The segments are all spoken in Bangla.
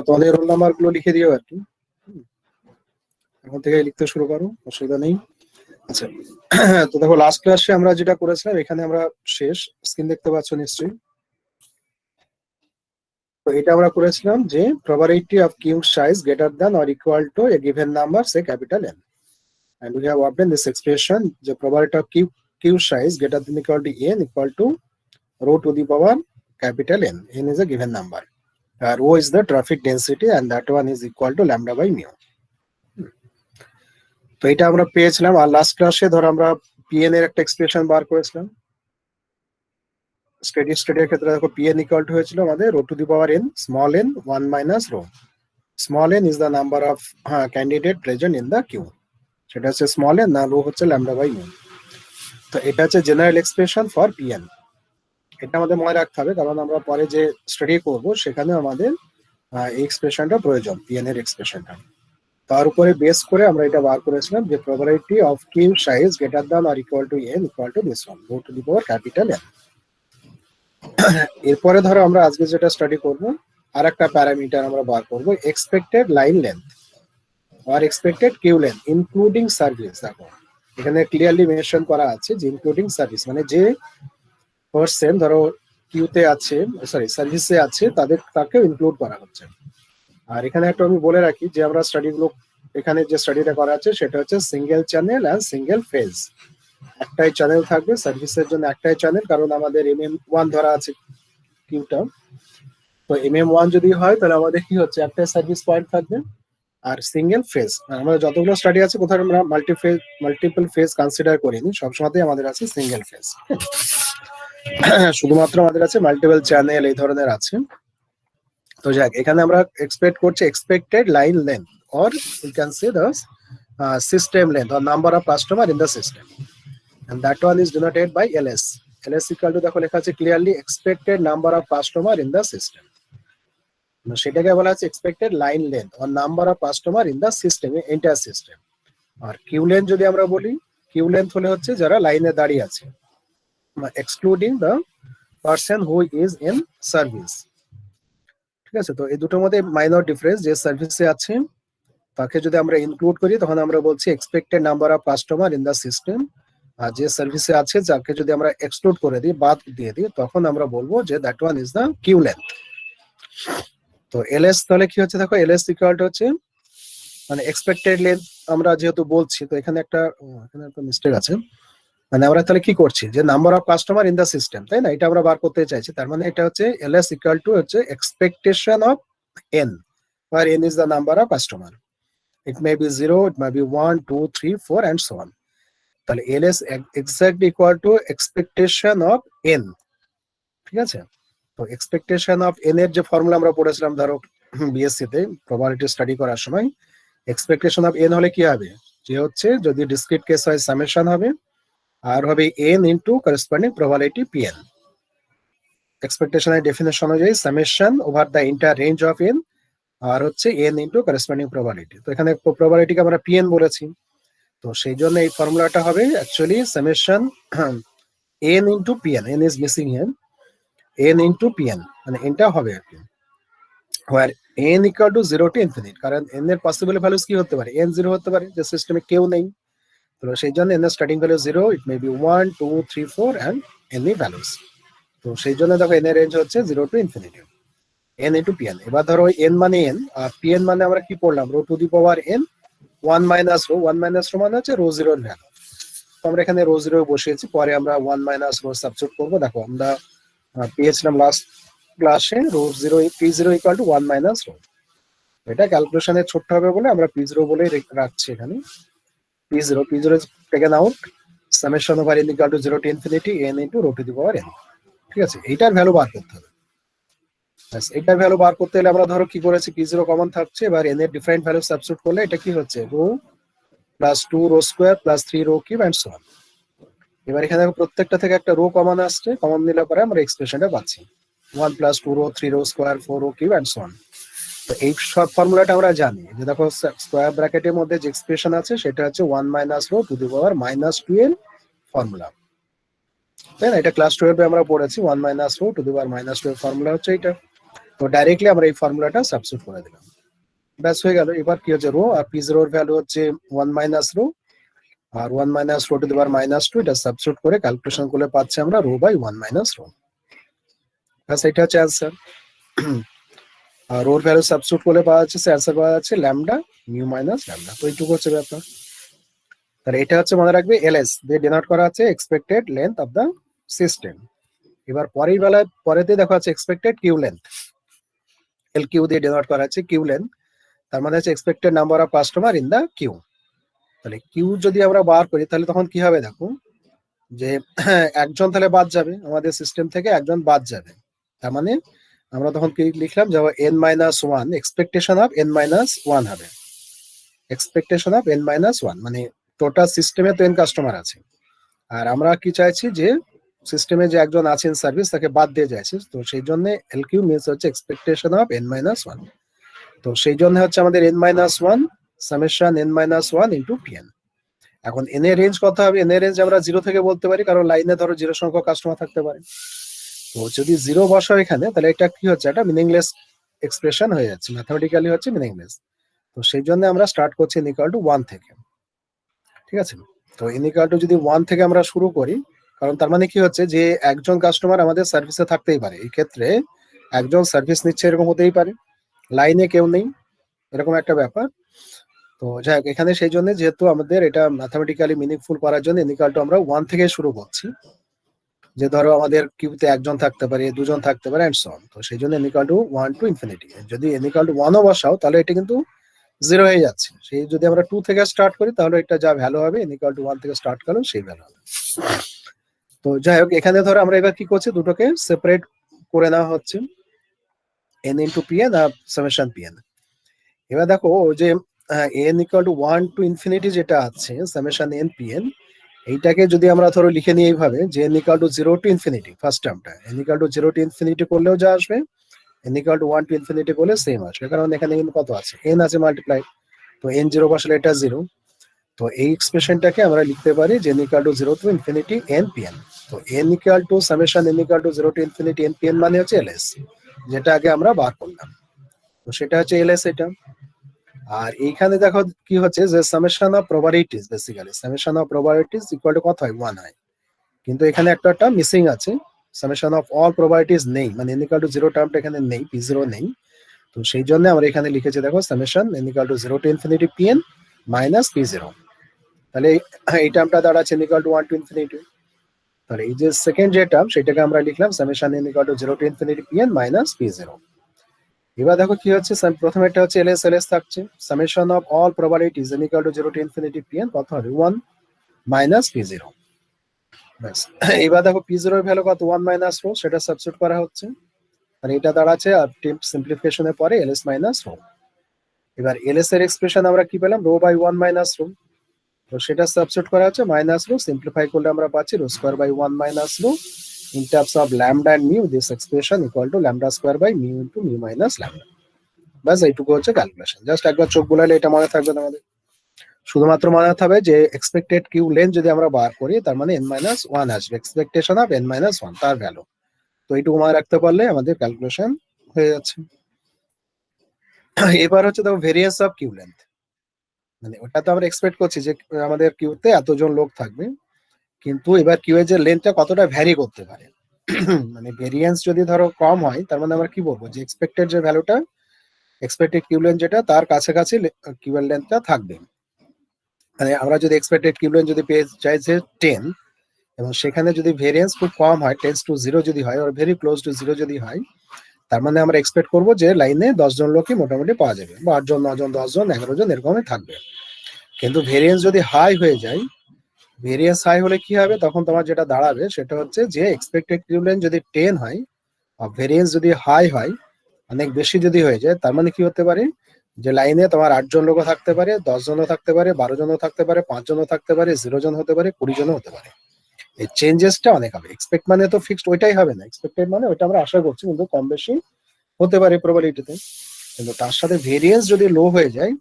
তোমাদের রোল নাম্বার গুলো লিখে দিও আর কি, এখন থেকে লিখতে শুরু করো, অসুবিধা নেই। আচ্ছা, তো দেখো লাস্ট ক্লাসে আমরা যেটা করেছিলাম, এখানে আমরা শেষ স্ক্রিন দেখতে পাচ্ছ নিশ্চয়ই। তো এটা আমরা করেছিলাম যে probability of queue size greater than or equal two a given number say capital N, and we have obtained this expression the probability of q size greater than equal to n equal to rho to the power capital N is a given number, rho is the traffic density and that one is equal to lambda by mu. তো এটা আমরা পেয়েছিলাম। আর লাস্ট ক্লাসে ধর আমরা pn এর একটা এক্সপ্রেশন বার করেছিলাম। স্টেডি স্টেটের ক্ষেত্রে দেখো pn ইকুয়াল টু হয়েছিল আমাদের rho to the power n small n 1 minus rho, small n is the number of candidate present in the queue, সেটা হচ্ছে স্মল এন, না রো হচ্ছে ল্যামডা বাই মিউ। তো এটা হচ্ছে জেনারেল এক্সপ্রেশন ফর পিএন। এটা আমাদের মনে রাখতে হবে, কারণ আমরা পরে যে স্টাডি করব সেখানে আমাদের এই এক্সপ্রেশনটা প্রয়োজন, পিএন এর এক্সপ্রেশনটা। তার উপরে বেস করে আমরা এটা বার করেছিলাম যে probability of queue size greater than or equal to N equal to this one, rho to the power capital N. এরপরে ধরো আমরা আজকে যেটা স্টাডি করব, আর একটা প্যারামিটার আমরা বার করব, expected line length or expected queue length including service। দেখো এখানে ক্লিয়ারলি মেনশন করা আছে যে ইনক্লুডিং সার্ভিস, মানে যে পারসন ধরো কিউতে আছে, সরি সার্ভিসে আছে, তাকেও ইনক্লুড করা হচ্ছে। আর এখানে একটা আমি বলে রাখি যে আমরা স্টাডিগুলো, এখানে যে স্টাডিটা করা আছে সেটা হচ্ছে single channel and single phase. একটাই চ্যানেল থাকবে সার্ভিসের জন্য, একটাই চ্যানেল, কারণ আমাদের MM1 ধরা আছে কিউটা। তো MM1 যদি হয় তাহলে আমাদের কি হচ্ছে, একটাই সার্ভিস পয়েন্ট থাকবে। আর সিঙ্গেল ফেজ, আমাদের যতগুলো স্টাডি আছে কোথাও আমরা মাল্টিপল ফেজ কনসিডার করিনি, সবসময় আমাদের আছে সিঙ্গেল ফেজ। শুধুমাত্র আমাদের আছে মাল্টিপল চ্যানেল এই ধরনের আছে। তো যাক, এখানে আমরা এক্সপেক্ট করছি expected line length or you can say the system length or number of customer in the system, and that one is denoted by LS। LS equal to দেখো লেখা আছে clearly expected number of customer in the system, সেটাকে বলা হচ্ছে expected line length or number of customer in the system, entire system. আর কিউ লেন্থ যদি আমরা বলি, কিউ লেন্থ হলে হচ্ছে যারা লাইনে দাঁড়িয়ে আছে, excluding the person who is in service. ঠিক আছে, তো এই দুটোর মধ্যে মাইনর ডিফারেন্স, যে সার্ভিসে আছে তাকে যদি আমরা ইনক্লুড করি তখন আমরা বলছি expected number of customer in the system, আর যে সার্ভিসে আছে যাকে যদি আমরা এক্সক্লুড করে দিই, বাদ দিয়ে দিই, তখন আমরা বলবো যে that one is the queue length. তো LS তাহলে কি হচ্ছে, দেখো LS ইকুয়াল টু হচ্ছে মানে এক্সপেক্টেড লেন্থ আমরা যেহেতু বলছি, তো এখানে একটা মিস্টেক আছে, মানে আমরা তাহলে কি করছি যে number of customer in the system, তাই না, এটা আমরা বার করতে চাইছি। তার মানে এটা হচ্ছে LS ইকুয়াল টু হচ্ছে expectation of n, where n is the number of customer. It may be 0, it may be 1, 2, 3, 4 and so on. তাহলে LS exactly equal to expectation of n। ঠিক আছে, তো এক্সপেকটেশন অফ n এর যে ফর্মুলা আমরা পড়েছিলাম ধরো BSc তে প্রবাবিলিটি স্টাডি করার সময়, এক্সপেকটেশন অফ n হলে কি হবে, যে হচ্ছে যদি ডিসক্রিট কেস হয় সামেশন হবে, আর হবে n into corresponding probability Pn। এক্সপেকটেশনের ডেফিনেশন অনুযায়ী summation over the entire range of n, আর হচ্ছে n ইনটু করেসপন্ডিং প্রবাবিলিটি। তো এখানে প্রবাবিলিটিকে আমরা Pn বলেছি, তো সেই জন্য এই ফর্মুলাটা হবে actually summation n into Pn, n is missing here, n into Pn, মানে nটা হবে আর কি, where n equal to 0 to infinite, কারণ n এর পসিবল ভ্যালুস কি হতে পারে, n 0 হতে পারে, যে সিস্টেমে কেউ নেই, তো সেই জন্য n এর starting value 0, it may B 1, 2, 3, 4 and any values. তো সেই জন্য দেখো n এর রেঞ্জ হচ্ছে 0 to infinity, n into Pn। এবার ধরো n মানে n আর Pn মানে আমরা কি পড়লাম, rho to the power n 1 minus rho, 1 minus rho মানে হচ্ছে রো 0 এর ভ্যালু। তো আমরা এখানে রো 0 বসিয়েছি, পরে আমরা 1 minus রো সাবস্টিটিউট করব। দেখো আমরা পেয়েছিলাম লাস্ট ক্লাসে rho 0 P0 equal to 1 minus rho, এটা ক্যালকুলেশনে ছোট হবে বলে আমরা P0 বলে রাখছি এখানে। P0 taken out, summation over n equal to 0 to infinity n into rho to the power n। ঠিক আছে, এইটার ভ্যালু বার করতে হবে। এইটার ভ্যালু বার করতে হলে আমরা ধরো কি করেছি, P0 কমন থাকছে, এবার n এর ডিফারেন্ট ভ্যালু সাবস্টিটিউট করলে এটা কি হচ্ছে, rho plus 2 rho square plus 3 rho cube and so on. এবার এখানে প্রত্যেকটা থেকে একটা রো কমন আসছে, কমন নিলে পরে আমরা এক্সপ্রেশনটা পাচ্ছি 1 plus 2 rho 3 rho square 4 rho cube and so on. তো এই সব ফর্মুলাটা আমরা জানি, যে দেখো স্কয়ার ব্র্যাকেটের মধ্যে যে এক্সপ্রেশন আছে সেটা হচ্ছে 1 minus rho to the power -2 এর ফর্মুলা, তাই না, এটা ক্লাস 12 এ আমরা পড়েছি, 1 minus rho to the power -2 এর ফর্মুলা হচ্ছে এটা। তো ডাইরেক্টলি আমরা এই ফর্মুলাটা সাবস্টিটিউট করে দিলাম, ব্যাস হয়ে গেল। এবার কি হচ্ছে রো, আর পি জিরোর ভ্যালু হচ্ছে 1 মাইনাস রো, আর 1 minus rho to the power -2, এটা সাবস্টিটিউট করে ক্যালকুলেশন করলে পাচ্ছি আমরা রো বাই 1 মাইনাস রো। ব্যাস এটা হচ্ছে অ্যান্সার। আর রোর ভ্যালু সাবস্টিটিউট করলে পাওয়া যাচ্ছে, অ্যান্সার পাওয়া যাচ্ছে ল্যামডা মিউ মাইনাস ল্যামডা। তো এইটুকু হচ্ছে ব্যাপার। তাহলে এটা হচ্ছে মনে রাখবে এলএস দিয়ে ডিনোট করা আছে expected length of the system. এবার পরের বেলায় পরেতে দেখা যাচ্ছে expected queue length, L Q দিয়ে ডিনোট করা আছে কিউ লেন্থ, তার মানে হচ্ছে expected number of customer in the queue. তাহলে কিউ যদি আমরা বার করি তাহলে তখন কি হবে দেখো, যে একজন তাহলে বাদ যাবে, আমাদের সিস্টেম থেকে একজন বাদ যাবে। তার মানে আমরা তখন কি লিখলাম, যে n-1 এক্সপেকটেশন অফ n-1 হবে, এক্সপেকটেশন অফ n-1, মানে টোটাল সিস্টেমে তো n কাস্টমার আছে, আর আমরা কি চাইছি যে সিস্টেমে যে একজন আছেন সার্ভিস তাকে বাদ দিয়ে যাইছি, তো সেই জন্য এল কিউ মিনস হচ্ছে এক্সপেকটেশন অফ n-1। তো সেই জন্য হচ্ছে আমাদের n-1 summation n-1 into pn। এখন n এর রেঞ্জ কত হবে, n এর রেঞ্জ আমরা 0 থেকে বলতে পারি, কারণ লাইনে ধরো 0 সংখ্যক কাস্টমার থাকতে পারে। তো যদি 0 বসাও এখানে, তাহলে এটা কি হচ্ছে, একটা মিনিংলেস এক্সপ্রেশন হয়ে যাচ্ছে, ম্যাথমেটিক্যালি হচ্ছে মিনিংলেস। তো সেই জন্য আমরা স্টার্ট করছি n ইকুয়াল টু 1 থেকে, ঠিক আছে। তো n ইকুয়াল টু যদি 1 থেকে আমরা শুরু করি, কারণ তার মানে কি হচ্ছে যে একজন কাস্টমার আমাদের সার্ভিসে থাকতেই পারে, এই ক্ষেত্রে একজন সার্ভিস নিচ্ছে এরকম হতেই পারে, লাইনে কেউ নেই, এরকম একটা ব্যাপার। তো যাই হোক, এখানে সেই জন্য যেহেতু আমাদের এটা ম্যাথমেটিক্যালি মিনিংফুল করার জন্য n ইকুয়াল টু আমরা 1 থেকে শুরু করছি, যে ধরো আমাদের কিউতে একজন থাকতে পারে, দুজন থাকতে পারে এন্ড সো অন। তো সেই জন্য n equal to 1 to infinity. যদি n ইকুয়াল টু 1 ও বসাও তাহলে এটা কিন্তু 0 হয়ে যাচ্ছে। সেই যদি আমরা 2 থেকে স্টার্ট করি তাহলে এটা যা ভ্যালু হবে, n ইকুয়াল টু 1 থেকে স্টার্ট করলে সেই ভ্যালু হবে। তো যাই হোক, এখানে ধরো আমরা এবার কি করছি, দুটোকে সেপারেট করে নেওয়া হচ্ছে, n ইনটু pn আর সামেশন pn। এবার দেখো যে n equal to 1 to infinity যেটা আছে সামেশন n pn, এইটাকে যদি আমরা ধরো লিখে নিই এইভাবে, যে n equal to 0 to infinity, first টার্মটা n equal to 0 to infinity করলেও যা আসবে, n equal to 1 to infinity করলে সেম আসবে, কারণ এখানে কিন্তু কত আছে, n আছে মাল্টিপ্লাই, তো n 0 বসালে এটা 0। তো এই এক্সপ্রেশনটাকে আমরা লিখতে পারি যে n equal to 0 to infinity n pn। তো n equal two summation n equal to 0 to infinity n pn মানে হচ্ছে ls, যেটা আগে আমরা বার করলাম, তো সেটা হচ্ছে ls এটা। আর এইখানে দেখো কি হচ্ছে, যে summation of probabilities, basically summation of probabilities equal to কত হয়, 1 হয়, কিন্তু এখানে একটা মিসিং আছে, সামেশন অফ অল প্রবাবিলিটিস নেই, মানে n ইকুয়াল টু 0 টার্মটা এখানে নেই, p0 নেই। তো সেই জন্য আমরা এখানে লিখেছি দেখো summation n equal to 0 to infinity pn minus p0। তাহলে এই টার্মটা দাঁড়াচ্ছে n equal to 1 to infinity. তাহলে এই যে সেকেন্ড যে টার্ম সেটাকে আমরা লিখলাম summation n equal to 0 to infinity pn minus p0। এবার দেখো কি হচ্ছে, প্রথমেটা হচ্ছে ls থাকছে, summation of all probabilities n equal to 0 to infinity pn কত হবে, 1 মাইনাস p0। ব্যাস, এবার দেখো p0 এর ভ্যালু কত, 1 মাইনাস রো, সেটা সাবস্টিটিউট করা হচ্ছে, আর এটা দাঁড়াচ্ছে আর সিম্পলিফিকেশনের পরে ls মাইনাস রো। এবার ls এর এক্সপ্রেশন আমরা কি পেলাম, রো বাই 1 মাইনাস রো, তো সেটা সাবস্টিটিউট করা হচ্ছে মাইনাস রো, সিম্পলিফাই করলে আমরা পাচ্ছি rho square by 1 minus rho in terms of lambda and mu, this expression equal to lambda square by mu into mu minus lambda. ব্যাস এইটুকু হচ্ছে ক্যালকুলেশন, জাস্ট একবার চোখ বুলালে এটা মনে থাকবে আমাদের। শুধুমাত্র মনে রাখতে হবে যে এক্সপেক্টেড কিউ লেন্থ যদি আমরা বার করি তার মানে n-1 আসবে, এক্সপেকটেশন অফ n-1 তার ভ্যালু। তো এইটুকু মনে রাখতে পারলে আমাদের ক্যালকুলেশন হয়ে যাচ্ছে। এবার হচ্ছে দেখো ভেরিয়েন্স অফ কিউ লেন্থ, মানে ওটা তো আমরা এক্সপেক্ট করছি যে আমাদের কিউতে এতজন লোক থাকবে, কিন্তু এবার কিউ এর যে লেন্থটা কতটা ভ্যারি করতে পারে, মানে ভেরিয়েন্স যদি ধরো কম হয় তার মানে আমরা কি বলবো, যে এক্সপেক্টেড যে ভ্যালুটা, এক্সপেক্টেড কিউ লেন্থ যেটা তার কাছাকাছি কিউ এর লেন্থটা থাকবে। মানে আমরা যদি এক্সপেক্টেড কিউ লেন্থ যদি পেয়ে চাই যে 10, এবং সেখানে যদি ভেরিয়েন্স খুব কম হয়, টেন্স টু 0 যদি হয়, আর ভেরি ক্লোজ টু 0 যদি হয়, তার মানে আমরা এক্সপেক্ট করবো যে লাইনে 10 জন লোকই মোটামুটি পাওয়া যাবে, বা 8 জন, 9 জন, 10 জন, 11 জন এরকমই থাকবে। কিন্তু ভেরিয়েন্স যদি হাই হয়ে যায়, ভেরিয়েন্স হাই হলে কি হবে, তখন তোমার যেটা দাঁড়াবে সেটা হচ্ছে যে এক্সপেক্টেড কিউ লেন্থ যদি 10 হয়, আর ভেরিয়েন্স যদি হাই হয়, অনেক বেশি যদি হয়ে যায়, তার মানে কি হতে পারে, যে লাইনে তোমার 8 জন লোকও থাকতে পারে, 10 জনও থাকতে পারে, 12 জনও থাকতে পারে, 5 জনও থাকতে পারে, 0 জন হতে পারে, 20 জনও হতে পারে। এই চেঞ্জেসটা অনেক হবে, এক্সপেক্ট মানে তো ফিক্সড ওইটাই হবে না, এক্সপেক্টেড মানে ওইটা আমরা আশা করছি, কিন্তু কম বেশি হতে পারে প্রবাবিলিটিতে। কিন্তু তার সাথে ভেরিয়েন্স যদি লো হয়ে যায়,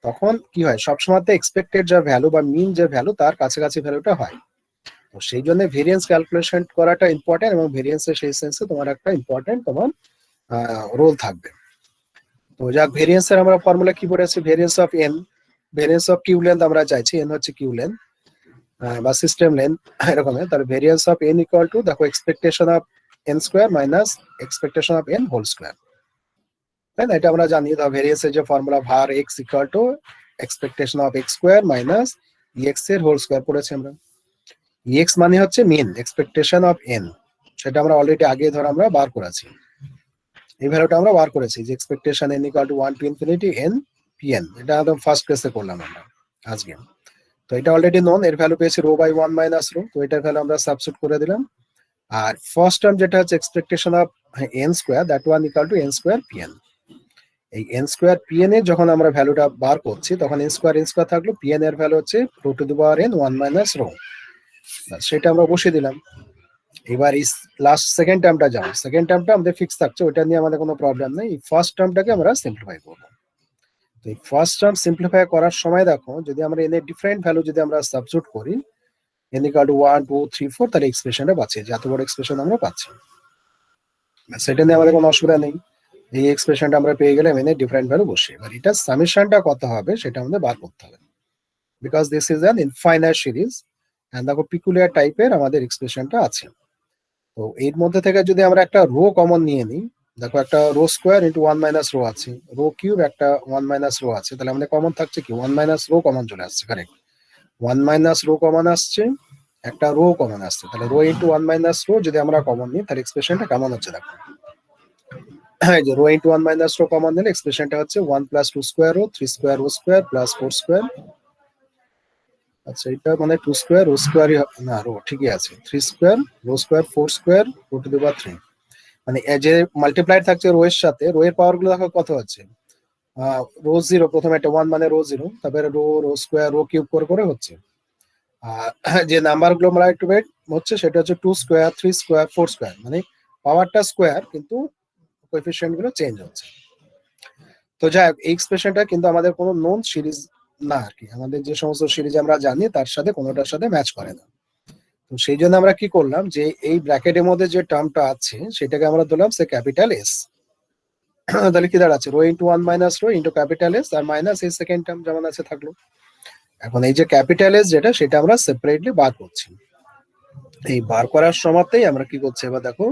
তখন কি হয়, সবসময় এক্সপেক্টেড যা ভ্যালু বা মিন যে ভ্যালু তার কাছাকাছি ভ্যালুটা হয়। তো সেই জন্য ভেরিয়েন্স ক্যালকুলেশন করাটা ইম্পর্টেন্ট, এবং ভেরিয়েন্সের সেই সেন্সে তোমার একটা ইম্পর্টেন্ট তোমার রোল থাকবে। তো যাক, ভেরিয়েন্সের আমরা ফর্মুলা কি পড়েছি, variance of N, variance of queue length আমরা চাইছি, এন হচ্ছে কিউ লেন্থ বা সিস্টেম লেন্থ এরকমের। তাহলে variance of N equal to, দেখো, expectation of N square minus expectation of N whole square, তাই না? এটা আমরা জানি, ধর ভেরিয়েন্সের যে ফর্মুলা, ভার x equal to expectation of x square minus EX এর হোল স্কোয়ার পড়েছি আমরা। ইএক্স মানে হচ্ছে মিন এক্সপেকটেশন অফ এন, সেটা আমরা অলরেডি আগে ধর আমরা বার করেছি, এই ভ্যালুটা আমরা বার করেছি যে expectation N equal to 1 to infinity N PN, এটা একদম ফার্স্ট কেসে করলাম আমরা আজকে। তো এটা অলরেডি নন, এর ভ্যালু পেয়েছি রো বাই 1 মাইনাস রো, তো এটার ভ্যালু আমরা সাবস্টিটিউট করে দিলাম। আর ফার্স্ট টার্ম যেটা হচ্ছে expectation of N square, that one equal to N square PN. এই এন স্কোয়ার পিএন এর যখন আমরা ভ্যালুটা বার করছি, তখন এন স্কোয়ার থাকলো, পিএন এর ভ্যালু হচ্ছে rho to the power N 1 minus rho, সেটা আমরা বসিয়ে দিলাম। এবার এই লাস্ট সেকেন্ড টার্মটা যাবো, সেকেন্ড টার্মটা আমাদের ফিক্স থাকছে, ওটা নিয়ে আমাদের কোনো প্রবলেম নেই। ফার্স্ট টার্মটাকে আমরা সিম্পলিফাই করবো। তো এই ফার্স্ট টার্ম সিম্পলিফাই করার সময় দেখো, যদি আমরা এন এর ডিফারেন্ট ভ্যালু যদি আমরা সাবস্টিটিউট করি, এন ইকুয়াল টু 1 2 3 4, তাহলে এক্সপ্রেশনটা পাচ্ছি, যে এত বড় এক্সপ্রেশন আমরা পাচ্ছি, সেটা নিয়ে আমাদের কোনো অসুবিধা নেই। এই এক্সপ্রেশনটা আমরা পেয়ে গেলাম এন এর ডিফারেন্ট ভ্যালু বসে। এবার এটা সামেশনটা কত হবে সেটা আমাদের বার করতে হবে, because this is an infinite series and দেখো পিকুলিয়ার টাইপের আমাদের এক্সপ্রেশনটা আছে। তো এর মধ্যে থেকে যদি আমরা একটা রো কমন নিয়ে নিই, দেখো একটা rho square into 1 minus rho আছে, রো কিউব একটা 1 মাইনাস রো আছে, তাহলে আমাদের কমন থাকছে কি 1 মাইনাস রো কমন চলে আসছে, কারেক্ট। 1 মাইনাস রো কমন আসছে, একটা রো কমন আসছে, তাহলে রো ইন্টু 1 মাইনাস রো যদি আমরা কমন নিই, তাহলে এক্সপ্রেশনটা কেমন হচ্ছে দেখো, এই যে rho into 1 minus rho common নিলে এক্সপ্রেশনটা হচ্ছে 1 plus 2 square rho 3 square rho square plus 4 square, আচ্ছা এটা মানে 2 স্কোয়ার রো স্কোয়ারই না, রো ঠিকই আছে, 3 square rho square 4 square rho to the power 3, মানে যে মাল্টিপ্লাইড থাকছে রো এর সাথে, রো এর পাওয়ার গুলো দেখো কত হচ্ছে, রো জিরো, প্রথমে একটা 1 মানে রো জিরো, তারপরে rho rho square rho cube করে করে হচ্ছে। আর যে নাম্বার গুলো মাল্টিপ্লাইড হচ্ছে সেটা হচ্ছে 2 স্কোয়ার 3 স্কোয়ার 4 স্কোয়ার, মানে পাওয়ারটা স্কোয়ার কিন্তু কোএফিসিয়েন্ট গুলো চেঞ্জ হচ্ছে। তো যাই হোক, এই এক্সপ্রেশনটা কিন্তু আমাদের কোনো নোন সিরিজ না আর কি, আমাদের যে সমস্ত সিরিজ আমরা জানি তার সাথে কোনোটার সাথে ম্যাচ করে না। তো সেই জন্য আমরা কি করলাম, যে এই ব্র্যাকেটের মধ্যে যে টার্মটা আছে সেটাকে আমরা ধরলাম সে ক্যাপিটাল এস। তাহলে কি দাঁড়াচ্ছে, rho into 1 minus rho into capital S আর মাইনাস এই সেকেন্ড টার্ম যেমন আছে থাকলো। এখন এই যে ক্যাপিটাল এস যেটা, সেটা আমরা সেপারেটলি বার করছি। এই বার করার সময়তেই আমরা কি করছি এবার দেখো,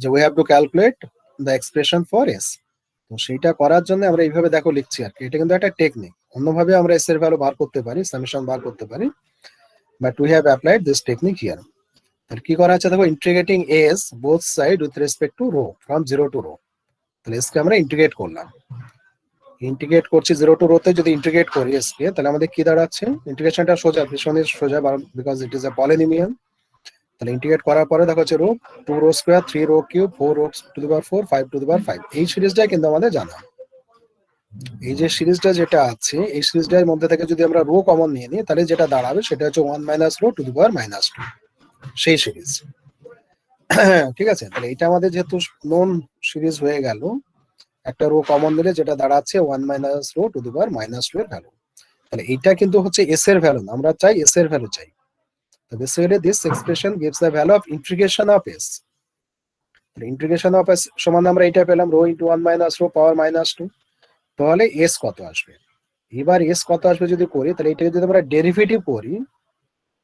যে we have to calculate the expression for S. তো সেইটা করার জন্য আমরা এইভাবে দেখো লিখছি আর কি, এটা কিন্তু একটা টেকনিক, অন্যভাবে আমরা এস এর ভ্যালু বার করতে পারি, সামেশন বার করতে পারি, but we have applied this technique here. তাহলে কি করা আছে দেখো, integrating S both side with respect to rho from 0 to rho. তাহলে এসকে আমরা ইন্টিগ্রেট করলাম, ইন্টিগ্রেট করছি 0 টু রোতে, যদি ইন্টিগ্রেট করি এসকে, তাহলে আমাদের কি দাঁড়াচ্ছে, ইন্টিগ্রেশনটা সোজা, ভীষণই সোজা, because it is a polynomial. তাহলে ইন্টিগ্রেট করার পরে দেখো হচ্ছে rho 2 rho square 3 rho cube 4 rho to the power 4 5 to the power 5, এই সিরিজটাই কিন্তু আমাদের জানা। এই যে সিরিজটা যেটা আছে, এই সিরিজটার মধ্যে থেকে যদি আমরা রো কমন নিয়ে নিই, তাহলে যেটা দাঁড়াবে সেটা হচ্ছে 1 minus rho to the power minus 2, সেই সিরিজ। ঠিক আছে, তাহলে এটা আমাদের যেহেতু নোন সিরিজ হয়ে গেল, একটা রো কমন দিলে যেটা দাঁড়াচ্ছে 1 minus rho to the power minus 2 এর ভ্যালু। তাহলে এটা কিন্তু হচ্ছে এস এর ভ্যালু, আমরা চাই এস এর ভ্যালু চাই। তো basically this expression gives the value of integration of S. Integration of S সমান আমরা এটা পেলাম rho into 1 minus rho power minus 2। তাহলে এস কত আসবে, এবার এস কত আসবে যদি করি, তাহলে এটাকে যদি আমরা ডেরিভেটিভ করি,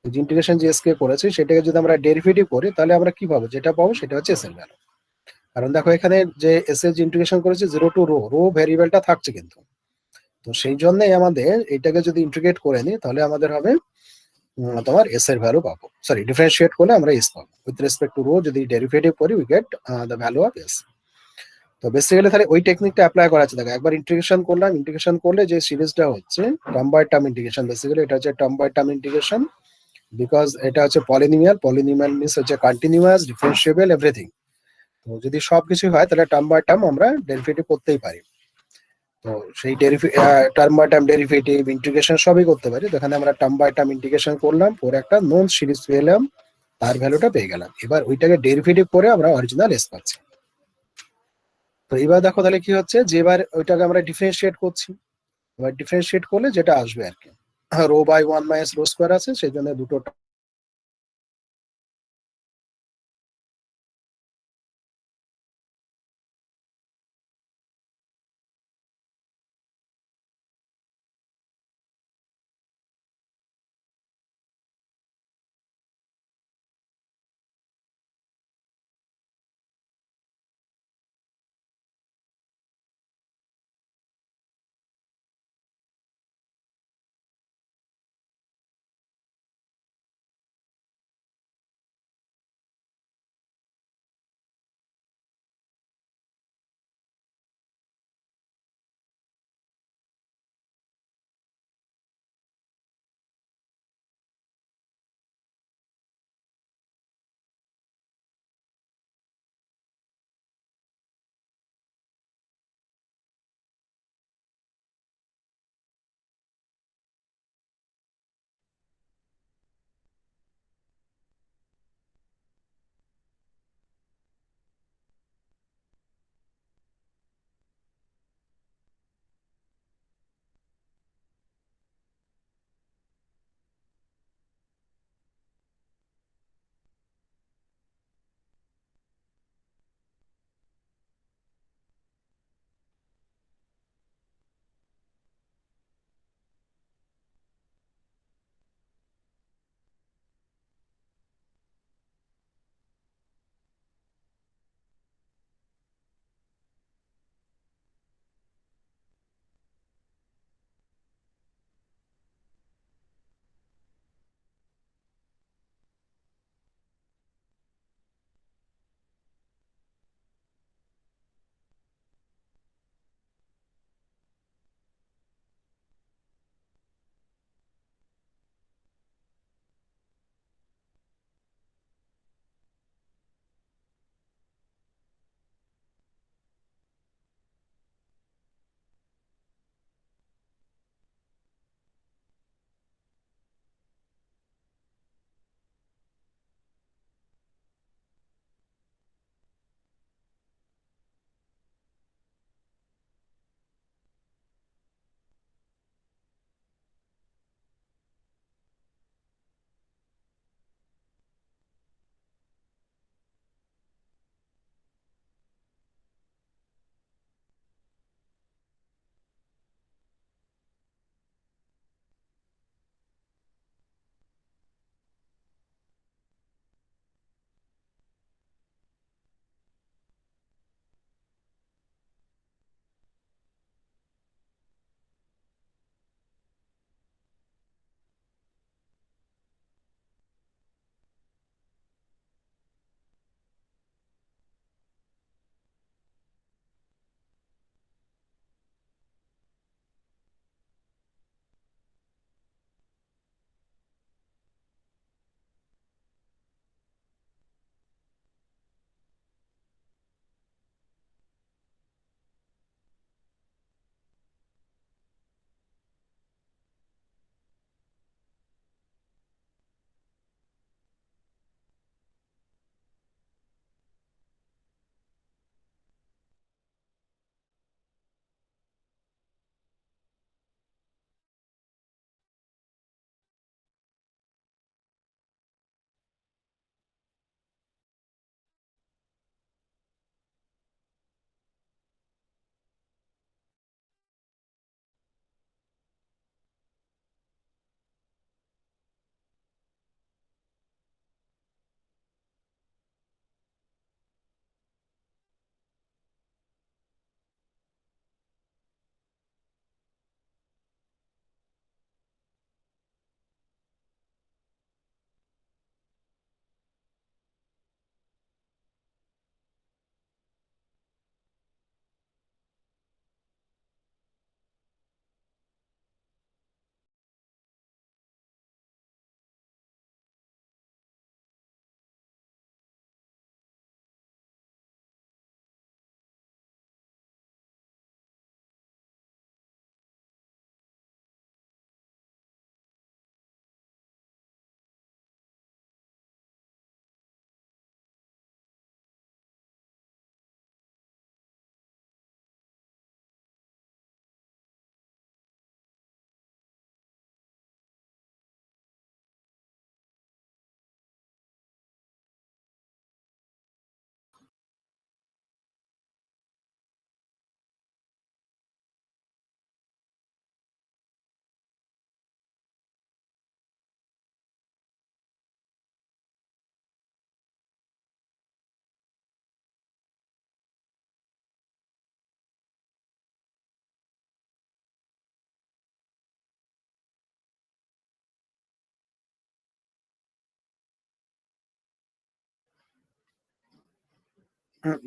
ইন্টিগ্রেশন যে এস কে করেছি সেটাকে যদি আমরা ডেরিভেটিভ করি, তাহলে আমরা কি পাবো, যেটা পাবো সেটা হচ্ছে এস এর ভ্যালু। কারণ দেখো এখানে যে এস এর যে ইন্টিগ্রেশন করেছি 0 টু রো, রো ভ্যারিয়েবলটা থাকছে কিন্তু, তো সেই জন্যই আমাদের এটাকে যদি ইন্টিগ্রেট করে নিই, তাহলে আমাদের হবে তোমার এস এর ভ্যালু পাবো, সরি ডিফারেন্সিয়েট করলে আমরা এস পাবো উইথ রেসপেক্ট টু রো, যদি ডেরিভেটিভ করি we get the value of S. তো বেসিক্যালি তাহলে ওই টেকনিকটা অ্যাপ্লাই করা আছে, দেখো একবার ইন্টিগ্রেশন করলাম, ইন্টিগ্রেশন করলে যে সিরিজটা হচ্ছে term by term integration, basically এটা হচ্ছে term by term integration, because এটা হচ্ছে পলিনোমিয়াল, পলিনোমিয়াল মিনস হচ্ছে কন্টিনিউয়াস ডিফারেন্সিয়েবল এভরিথিং। তো যদি সবকিছু হয় তাহলে টার্ম বাই টার্ম আমরা ডেরিভেটিভ করতেই পারি। তো সেই term by term derivative integration সবই করতে পারি, এখানে আমরা টার্ম বাই টার্ম ইন্টিগ্রেশন করলাম, পরে একটা নোন সিরিজ পেলাম, তার ভ্যালুটা পেয়ে গেলাম, এবার ওইটাকে ডেরিভেটিভ করে আমরা অরিজিনাল এস পাচ্ছি। তো এবার দেখো তাহলে কি হচ্ছে, যে এবার ওইটাকে আমরা ডিফারেন্সিয়েট করছি, এবার ডিফারেন্সিয়েট করলে যেটা আসবে আর কি, rho by 1 minus rho square আছে, সেই জন্য দুটো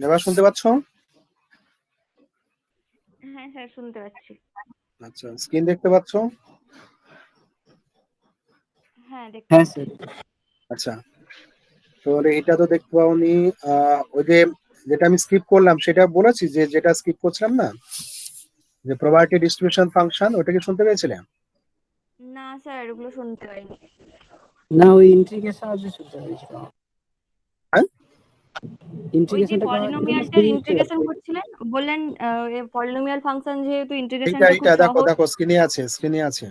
এবার শুনতে পাচ্ছ? হ্যাঁ স্যার শুনতে পাচ্ছি। আচ্ছা, স্ক্রিন দেখতে পাচ্ছ? হ্যাঁ দেখতে হ্যাঁ পাচ্ছি। স্যার। আচ্ছা, তো এটা তো দেখতে পাওনি। ওই যে যেটা আমি স্কিপ করলাম সেটা বলেছি, যে যেটা স্কিপ করছিলাম না, যে প্রবাবিলিটি ডিস্ট্রিবিউশন ফাংশন, ওটা কি শুনতে পেয়েছিলেন? না স্যার ওগুলো শুনতে পাইনি। না, ওই ইন্টিগ্রেশন আছে শুনতে পেয়েছিল। হ্যাঁ? ওই যে ইন্টিগ্রেশনটা পলিনোমিয়ালটার ইন্টিগ্রেশন করছিলেন, বললেন পলিনোমিয়াল ফাংশন যেহেতু এইটা ইন্টিগ্রেশনটা খুব এইটা দেখো সহজ। দেখো, স্ক্রিনে আছে, স্ক্রিনে আছে,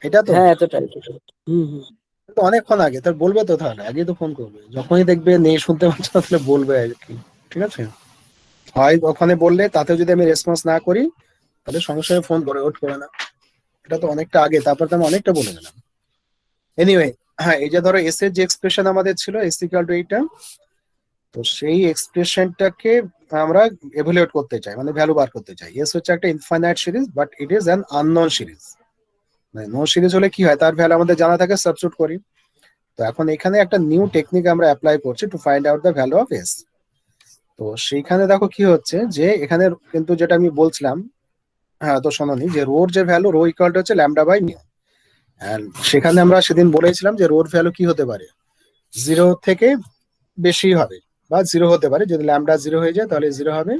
এটা তো। হ্যাঁ এতটাই। হুম। তো অনেকক্ষণ আগে, তার বলবে তো, তাহলে আগে তো ফোন করবে, যখনই দেখবে নেই শুনতে পাচ্ছ না, তাহলে বলবে আর কি। ঠিক আছে, হয় ওখানে বললে, তাতে যদি আমি রেসপন্স না করি তাহলে সঙ্গে সঙ্গে ফোন করে, ওঠ করে না। এটা তো অনেকটা আগে, তারপর তো আমি অনেকটা বলে দিলাম। এনিওয়ে, হ্যাঁ, এই যে ধরো এস এর যে এক্সপ্রেশন আমাদের ছিল, এস ইকুয়াল টু এইটা, তো সেই এক্সপ্রেশনটাকে আমরা এভালুয়েট করতে চাই, মানে ভ্যালু বার করতে চাই। এস হচ্ছে একটা infinite series, but it is an unknown series. মানে নো সিরিজ হলে কি হয়, তার ভ্যালু আমাদের জানা থাকে, সাবস্টিটিউট করি। তো এখন এখানে একটা নিউ টেকনিক আমরা অ্যাপ্লাই করছি to find out the value of S. তো সেইখানে দেখো কি হচ্ছে, যে এখানে কিন্তু যেটা আমি বলছিলাম, হ্যাঁ তো শোনোনি, যে রোর যে ভ্যালু, রো ইকুয়াল টু হচ্ছে ল্যামডা বাই মিউ। এন্ড সেখানে আমরা সেদিন বলেছিলাম যে রোর ভ্যালু কি হতে পারে, 0 থেকে বেশি হবে, বা 0 হতে পারে। যদি ল্যামডা 0 হয়ে যায় তাহলে 0 হবে,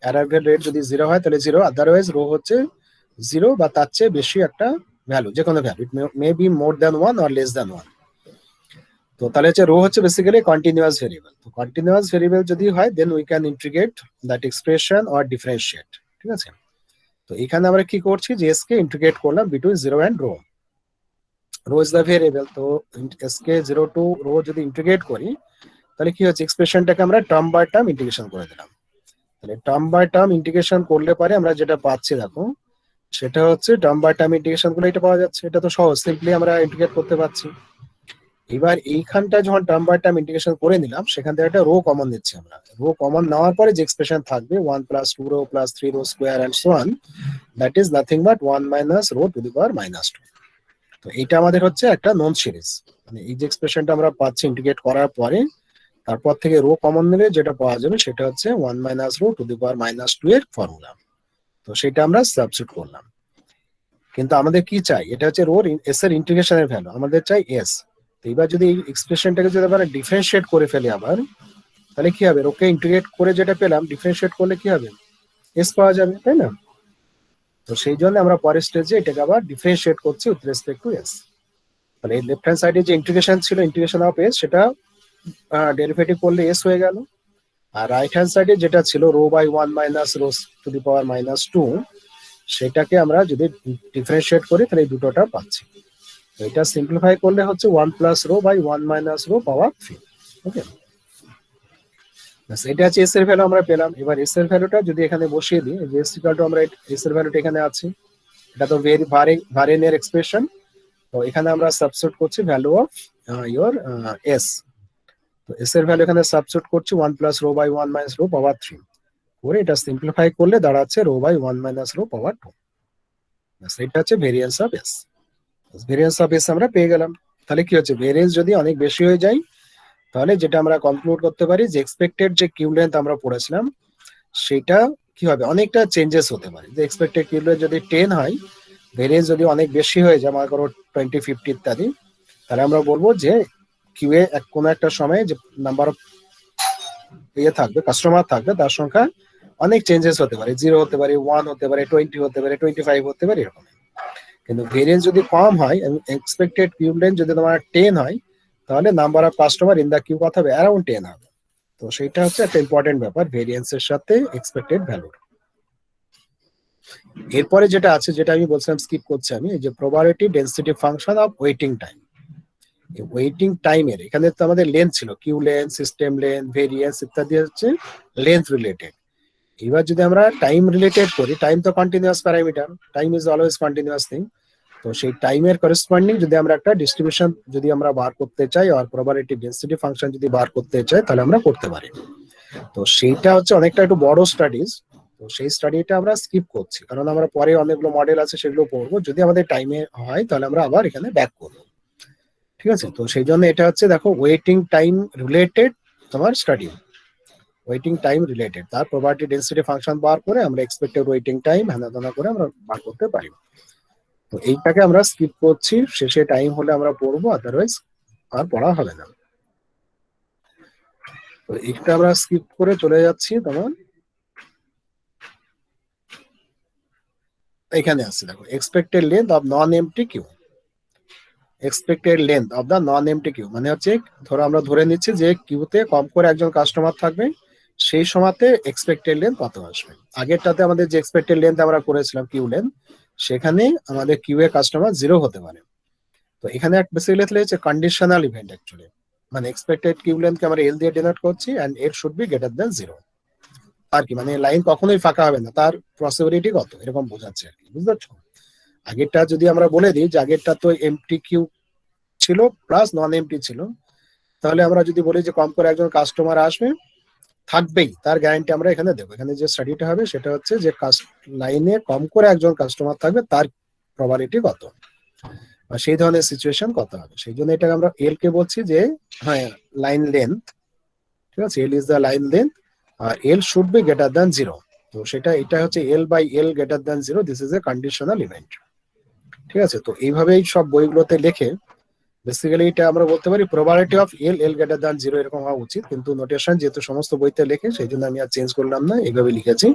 অ্যারাইভাল রেট যদি 0 হয় তাহলে 0, আদারওয়াইজ রো হচ্ছে 0 বা তার চেয়ে বেশি একটা ভ্যালু, যে কোনো value, it may be more than 1 or less than 1। তো তাহলে হচ্ছে রো হচ্ছে বেসিক্যালি কন্টিনিউয়াস ভেরিয়েবল। তো কন্টিনিউয়াস ভেরিয়েবল যদি হয়, then we can integrate that expression or differentiate. ঠিক আছে, তো এখানে আমরা কি করছি, যে এস কে ইন্টিগ্রেট করলাম between 0 and rho. Rho is the variable, তো এস কে 0 টু রো যদি ইন্টিগ্রেট করি, তাহলে কি হচ্ছে, এক্সপ্রেশনটাকে আমরা টার্ম বাই টার্ম ইন্টিগ্রেশন করে দিলাম। তাহলে টার্ম বাই টার্ম ইন্টিগ্রেশন করলে পারে আমরা যেটা পাচ্ছি দেখো, সেটা হচ্ছে টার্ম বাই টার্ম ইন্টিগ্রেশন করলে এটা পাওয়া যাচ্ছে। এটা তো সহজ, সিম্পলি আমরা ইন্টিগ্রেট করতে পারছি। এবার এইখানটা যখন টার্ম বাই টার্ম ইন্টিগ্রেশন করে নিলাম, সেখান থেকে একটা রো কমন নিচ্ছি আমরা। রো কমন নেওয়ার পরে যে এক্সপ্রেশন থাকবে, 1 plus 2 rho plus 3 rho square and so on, that is nothing but 1 minus rho to the power minus 2। তো এটা আমাদের হচ্ছে একটা নন সিরিজ, মানে এই যে এক্সপ্রেশনটা আমরা পাচ্ছি ইন্টিগ্রেট করার পরে, তারপর থেকে রো কমন নিলে যেটা পাওয়া যাবে সেটা হচ্ছে 1 minus rho to the power minus 2 এর ফর্মুলা। তো সেটা আমরা সাবস্টিটিউট করলাম। কিন্তু আমাদের কি চাই, এটা হচ্ছে রো এস এর ইন্টিগ্রেশনের ভ্যালু, আমাদের চাই এস। তো এবার যদি এই এক্সপ্রেশনটাকে যদি আমরা ডিফারেন্সিয়েট করে ফেলি আবার, তাহলে কি হবে, রোকে ইন্টিগ্রেট করে যেটা পেলাম, ডিফারেন্সিয়েট করলে কি হবে, এস পাওয়া যাবে, তাই না? তো সেই জন্য আমরা পরের স্টেজে এটাকে আবার ডিফারেন্সিয়েট করছি উইথ রেসপেক্ট টু এস। তাহলে এই লেফট হ্যান্ড সাইডে যে ইন্টিগ্রেশন ছিল, ইন্টিগ্রেশন অফ এস, সেটা ডেরিভেটিভ করলে এস হয়ে গেল। আর রাইট হ্যান্ড সাইডে যেটা ছিল rho by 1 minus rho to the power minus 2, সেটাকে আমরা যদি ডিফারেন্সিয়েট করি তাহলে এই দুটোটা পাচ্ছি। তো এটা সিম্পলিফাই করলে হচ্ছে 1 plus rho by 1 minus rho power 3। Okay, এটা হচ্ছে এস এর ভ্যালু আমরা পেলাম। এবার এস এর ভ্যালুটা যদি এখানে বসিয়ে দিই, যে এস ইকুয়াল টু, আমরা এস এর ভ্যালুটা এখানে আছে, এটা তো ভারেন এর এক্সপ্রেশন। তো এখানে আমরা সাবস্টিটিউট করছি ভ্যালু অফ ইয়োর এস। তো এস এর ভ্যালু এখানে সাবস্টিটিউট করছি 1 plus rho by 1 minus rho power 3 করে, এটা সিম্পলিফাই করলে দাঁড়াচ্ছে rho by 1 minus rho power 2। এটা হচ্ছে variance of S. Variance of S আমরা পেয়ে গেলাম। তাহলে কি হচ্ছে, ভেরিয়েন্স যদি অনেক বেশি হয়ে যায়, তাহলে যেটা আমরা কনক্লুড করতে পারি, যে এক্সপেক্টেড যে কিউ লেন্থ আমরা পড়েছিলাম, সেটা কি হবে, অনেকটা চেঞ্জেস হতে পারে। যে এক্সপেক্টেড কিউ লেন্থ যদি 10 হয়, ভেরিয়েন্স যদি অনেক বেশি হয়ে যায়, মনে করো 20, 50 ইত্যাদি, তাহলে আমরা বলবো যে কিউ এ কোনো একটা সময় যে নাম্বার অফ থাকবে, কাস্টমার থাকবে, তার সংখ্যা অনেক চেঞ্জেস হতে পারে, 0 হতে পারে, 1 হতে পারে, 20 হতে পারে, 25 হতে পারে, এরকম। কিন্তু ভেরিয়েন্স যদি কম হয়, এক্সপেক্টেড কিউ লেন্থ যদি তোমার 10 হয়, তাহলে number of customer in the queue কত হবে, অ্যারাউন্ড 10 হবে। তো সেটা হচ্ছে একটা ইম্পর্টেন্ট ব্যাপার ভেরিয়েন্সের সাথে এক্সপেক্টেড ভ্যালুর। এরপরে যেটা আছে, যেটা আমি বলছিলাম স্কিপ করছি আমি, যে probability density function of waiting time. Waiting টাইমের এখানে তো আমাদের লেন্থ ছিল, queue length, system length, variance ইত্যাদি হচ্ছে লেন্থ রিলেটেড। এবার যদি আমরা টাইম রিলেটেড করি, টাইম তো continuous parameter, time is always continuous thing. তো সেই টাইমের করেসপন্ডিং যদি আমরা একটা ডিস্ট্রিবিউশন যদি আমরা বার করতে চাই, আর প্রবাবিলিটি ডেনসিটি ফাংশন যদি বার করতে চাই, তাহলে আমরা করতে পারি। তো সেইটা হচ্ছে অনেকটা একটু বড় স্টাডিজ। তো সেই স্টাডিটা আমরা স্কিপ করছি, কারণ আমরা পরে অনেকগুলো মডেল আছে সেগুলো পড়বো। যদি আমাদের টাইমে হয় তাহলে আমরা আবার এখানে ব্যাক করবো। ঠিক আছে, তো সেই জন্য এটা হচ্ছে দেখো ওয়েটিং টাইম রিলেটেড তোমার স্টাডি ওয়েটিং টাইম রিলেটেড, তার প্রবাবিলিটি ডেন্সিটি ফাংশন বার করে আমরা এক্সপেক্টেড ওয়েটিং টাইম হ্যানা করে আমরা বার করতে পারি। তো এইটাকে আমরা স্কিপ করছি, শেষে টাইম হলে আমরা পড়বো, আদারওয়াইজ আর পড়া হবে না। তো এটা আমরা স্কিপ করে চলে যাচ্ছি তোমার এখানে আসছে, দেখো expected length of non empty queue. Expected length of the non empty queue মানে হচ্ছে, ধরো আমরা ধরে নিচ্ছি যে কিউতে কম করে একজন কাস্টমার থাকবে, সেই সময়তে এক্সপেক্টেড লেন্থ কত আসবে। আগেরটাতে আমাদের যে এক্সপেক্টেড লেন্থ আমরা করেছিলাম কিউ লেন্থ, সেখানে আমাদের কিউ এ কাস্টমার 0 হতে পারে। তো এখানে বেসিক্যালি হচ্ছে কন্ডিশনাল ইভেন্ট অ্যাকচুয়ালি, মানে এক্সপেক্টেড কিউ লেন্থ কে আমরা এল দিয়ে ডিনোট করছি এন্ড এর শুড বি গ্রেটার দ্যান 0 আর কি, মানে লাইন কখনোই ফাঁকা হবে না, তার পসিবিলিটি কত এরকম বোঝাচ্ছে আর কি, বুঝতে পারছো। আগেরটা যদি আমরা বলে দিই যে আগেরটা তো এমটি কিউ ছিল প্লাস নন এমটি ছিল, তাহলে আমরা যদি বলি যে কম করে একজন কাস্টমার আসবে থাকবেই, তার গ্যারান্টি আমরা এখানে দেবো। এখানে যে স্টাডিটা হবে সেটা হচ্ছে যে লাইনে কম করে একজন কাস্টমার থাকবে তার প্রবাবিলিটি কত, বা সেই ধরনের সিচুয়েশন কত হবে। সেই জন্য এটাকে আমরা এল কে বলছি যে হ্যাঁ লাইন লেন্থ, ঠিক আছে, L is the line length আর L should be greater than 0। তো সেটা এটা হচ্ছে L by L greater than 0, this is a conditional event. ঠিক আছে, তো এইভাবেই সব বইগুলোতে লেখে বেসিক্যালি এটা আমরা বলতে পারি probability of L L greater than 0 এরকম হওয়া উচিত, কিন্তু নোটেশন যেহেতু সমস্ত বইতে লেখে সেই জন্য আমি আর চেঞ্জ করলাম না, এইভাবে লিখেছি।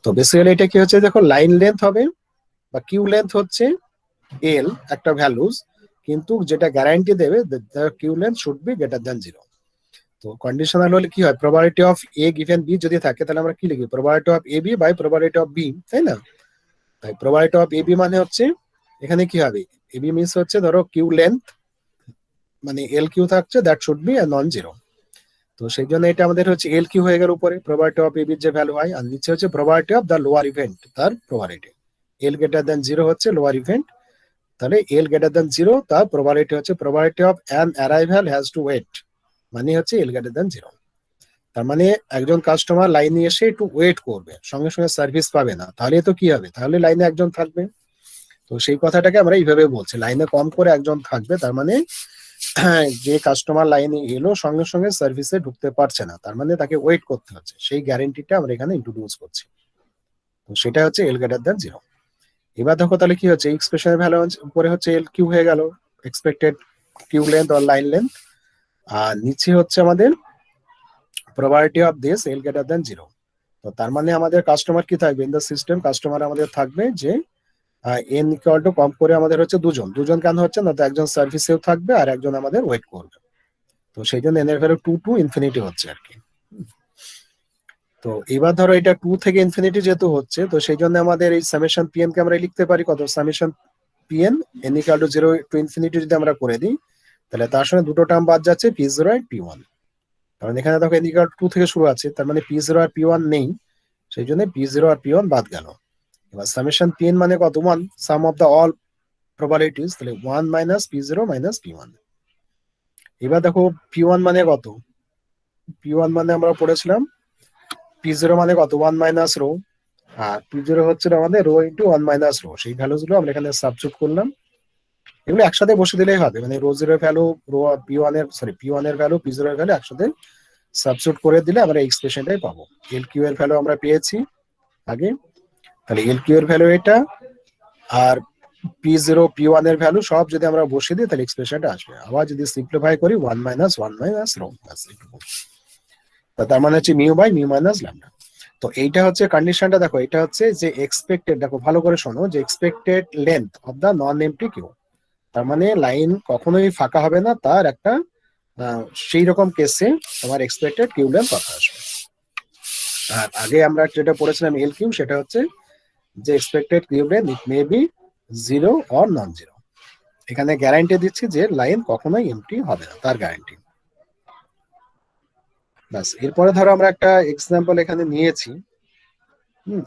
তো বেসিক্যালি এটা কি হচ্ছে, দেখো লাইন লেন্থ হবে বা কিউ লেন্থ হচ্ছে এল একটা ভ্যালুজ, কিন্তু যেটা গ্যারান্টি দেবে queue length should be greater than 0। তো কন্ডিশনাল হলে কি হয়, probability of A given B যদি থাকে তাহলে আমরা কি লিখি, probability of A B by probability of B, তাই না। তাই প্রবাবিলিটি অফ এ বি মানে হচ্ছে এখানে কি হবে, এ বি মিনস হচ্ছে ধরো কিউ লেন্থ মানে এল কিউ থাকছে, দ্যাট শুড বি নন 0। তো সেই জন্য এটা আমাদের হচ্ছে এল কিউ হয়ে গেল উপরে প্রবাবিলিটি অফ এ বির যে ভ্যালু হয়, আর নিচে হচ্ছে probability of the lower event, তার প্রবাবিলিটি এল গ্রেটার দ্যান 0 হচ্ছে লোয়ার ইভেন্ট, তাহলে এল গ্রেটার দ্যান 0 তার প্রবাবিলিটি হচ্ছে probability of an arrival has to wait, মানে হচ্ছে এল গ্রেটার দ্যান 0। তার মানে একজন কাস্টমার লাইনে এসে একটু ওয়েট করবে, সঙ্গে সঙ্গে সার্ভিস পাবে না, তাহলে তো কি হবে, তাহলে লাইনে একজন থাকবে। তো সেই কথাটাকে আমরা এইভাবে বলছি, লাইনে কম করে একজন থাকবে, তার মানে যে কাস্টমার লাইনে এলো সঙ্গে সঙ্গে সার্ভিসে ঢুকতে পারছে না, তার মানে তাকে ওয়েট করতে হচ্ছে, সেই গ্যারেন্টিটা আমরা এখানে ইন্ট্রোডিউস করছি। তো সেটা হচ্ছে এল গ্রেটার দ্যান 0। এবার দেখো তাহলে কি হচ্ছে, এক্সপ্রেশনের ভ্যালু উপরে হচ্ছে এল কিউ হয়ে গেল expected queue length or line length, আর নিচে হচ্ছে আমাদের probability of this L greater than 0। তো তার মানে আমাদের কাস্টমার কি থাকবে ইন দ্য সিস্টেম, কাস্টমার আমাদের থাকবে যে এন ইকুয়াল টু কম করে আমাদের হচ্ছে দুজন কেন হচ্ছে না, তো একজন সার্ভিসেও থাকবে আর একজন আমাদের ওয়েট করবে। তো সেই জন্য এন এর ভ্যালু 2 টু ইনফিনিটি হচ্ছে আর কি। তো এবার ধরো এটা 2 থেকে ইনফিনিটি যেহেতু হচ্ছে, তো সেই জন্য আমাদের এই সামেশন পিএন কে আমরা লিখতে পারি কত, summation PN N equal to 0 to infinity যদি আমরা করে দিই, তাহলে তার সঙ্গে দুটো টার্ম বাদ যাচ্ছে p0 আর p1, কারণ এখানে দেখো এন ইকুয়াল টু 2 থেকে শুরু আছে, তার মানে p0 আর p1 নেই, সেই জন্য p0 আর p1 বাদ গেল। এবার সামেশন পিএন মানে কত, 1 সাম অফ দা অল প্রবাবিলিটিস, তাহলে 1 মাইনাস p0 মাইনাস p1। এবার দেখো p1 মানে কত, p1 মানে আমরা পড়েছিলাম p0 মানে কত 1 মাইনাস রো, আর p0 হচ্ছে আমাদের রো ইন্টু 1 মাইনাস রো, সেই ভ্যালুস গুলো আমরা এখানে সাবস্টিটিউট করলাম। এগুলো একসাথে বসে দিলেই হবে, মানে রো 0 এর ভ্যালু রো p1 এর p1 এর ভ্যালু p0 এর ভ্যালু একসাথে সাবস্টিটিউট করে দিলে আমরা এই এক্সপ্রেশনটাই পাবো। এল কিউ এর ভ্যালু আমরা পেয়েছি আগে, তাহলে এল কিউ এর ভ্যালু এটা, আর p0 p1 এর ভ্যালু সব যদি আমরা বসিয়ে দিই তাহলে এক্সপ্রেশনটা আসবে। আবার যদি সিম্পলিফাই করি 1 মাইনাস রো, তার মানে হচ্ছে mu by mu minus lambda. তো এইটা হচ্ছে কন্ডিশনটা, দেখো এটা হচ্ছে যে এক্সপেক্টেড, দেখো ভালো করে শোনো, যে expected length of the non empty queue, তার মানে লাইন কখনোই ফাঁকা হবে না, তার একটা সেই রকম কেসে তোমার এক্সপেক্টেড কিউ লেন্থ কত আসবে। আর আগে আমরা যেটা পড়েছিলাম এল কিউ, সেটা হচ্ছে যে expected queue length it may be 0 or non 0, এখানে গ্যারান্টি দিচ্ছি যে লাইন কখনোই এমটি হবে না, তার গ্যারান্টি। বাস, এরপরে ধরো আমরা একটা এক্সাম্পল এখানে নিয়েছি,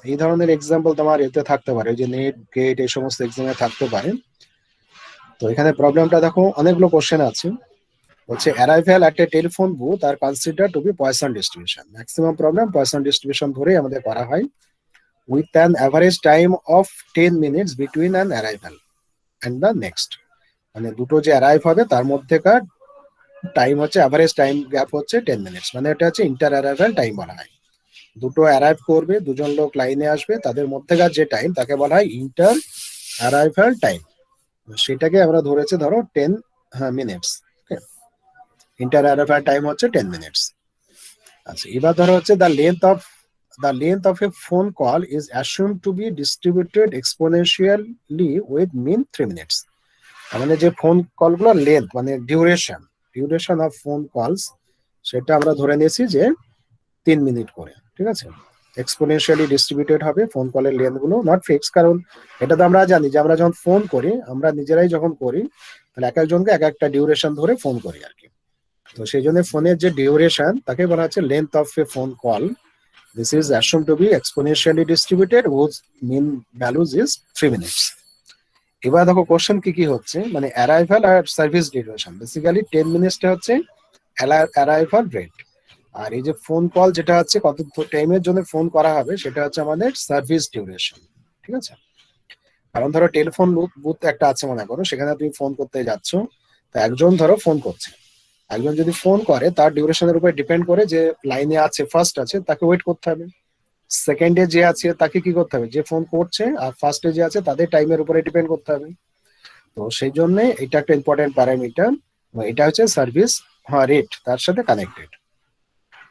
এই ধরনের এক্সাম্পল তোমার এতে থাকতে পারে, যে নেট গেট এই সমস্ত এক্সামে থাকতে পারে। তো এখানে প্রবলেমটা দেখো, অনেকগুলো কোশ্চেন আছে, হচ্ছে arrival at a telephone booth আর consider to be Poisson distribution, maximum problem Poisson distribution ধরেই আমাদের করা হয়, with an average time of 10 minutes between an arrival and the next, মানে দুটো যে অ্যারাইভ হবে তার মধ্যেকার টাইম হচ্ছে অ্যাভারেজ টাইম গ্যাপ হচ্ছে 10 মিনিটস, মানে এটা হচ্ছে ইন্টার অ্যারাইভাল টাইম বলা হয়। দুটো অ্যারাইভ করবে, দুজন লোক লাইনে আসবে, তাদের মধ্যেকার যে টাইম তাকে বলা হয় ইন্টার অ্যারাইভাল টাইম। সেটাকে আমরা ধরেছে ধরো 10 মিনিটস। ইন্টার অ্যারাইভাল টাইম হচ্ছে 10 মিনিটস। আচ্ছা, এবার ধরো হচ্ছে the length of a phone call is assumed to be distributed exponentially with mean 3 minutes. মানে যে ফোন কলগুলোর লেন্থ মানে ডিউরেশন অফ ফোন কলস, সেটা আমরা ধরে নিয়েছি যে 3 মিনিট করে, ঠিক আছে। এক্সপোনেনশিয়ালি ডিস্ট্রিবিউটেড হবে ফোন কলের লেন্থ গুলো, নট ফিক্স, কারণ এটা তো আমরা জানি যে আমরা যখন ফোন করি, আমরা নিজেরাই যখন করি, তাহলে এক একজনকে এক একটা ডিউরেশন ধরে ফোন করি আর কি। তো সেই জন্য ফোনের যে ডিউরেশন তাকে বলা হচ্ছে length of a phone call. This is assumed to be exponentially distributed whose mean values is 3 minutes. এবার দেখো কোশ্চেন কি কি হচ্ছে, মানে অ্যারাইভাল আর সার্ভিস ডিউরেশন। বেসিক্যালি 10 মিনিটসটা হচ্ছে অ্যারাইভাল রেট, আর এই যে ফোন কল যেটা হচ্ছে কত টাইমের জন্য ফোন করা হবে সেটা হচ্ছে আমাদের সার্ভিস ডিউরেশন, ঠিক আছে। কারণ ধরো টেলিফোন বুথ একটা আছে মনে করো, সেখানে তুমি ফোন করতে যাচ্ছ, তো একজন ধরো ফোন করছে, একজন যদি ফোন করে তার ডিউরেশনের উপর ডিপেন্ড করে যে লাইনে আছে ফার্স্ট আছে তাকে ওয়েট করতে হবে, সেকেন্ডে যে আছে তাকে কি করতে হবে, যে ফোন করছে, আর ফার্স্টে যে আছে তাদের টাইমের উপরে ডিপেন্ড করতে হবে। তো সেই জন্য এটা একটা ইম্পর্টেন্ট প্যারামিটার, এটা হচ্ছে সার্ভিস রেট তার সাথে কানেক্টেড।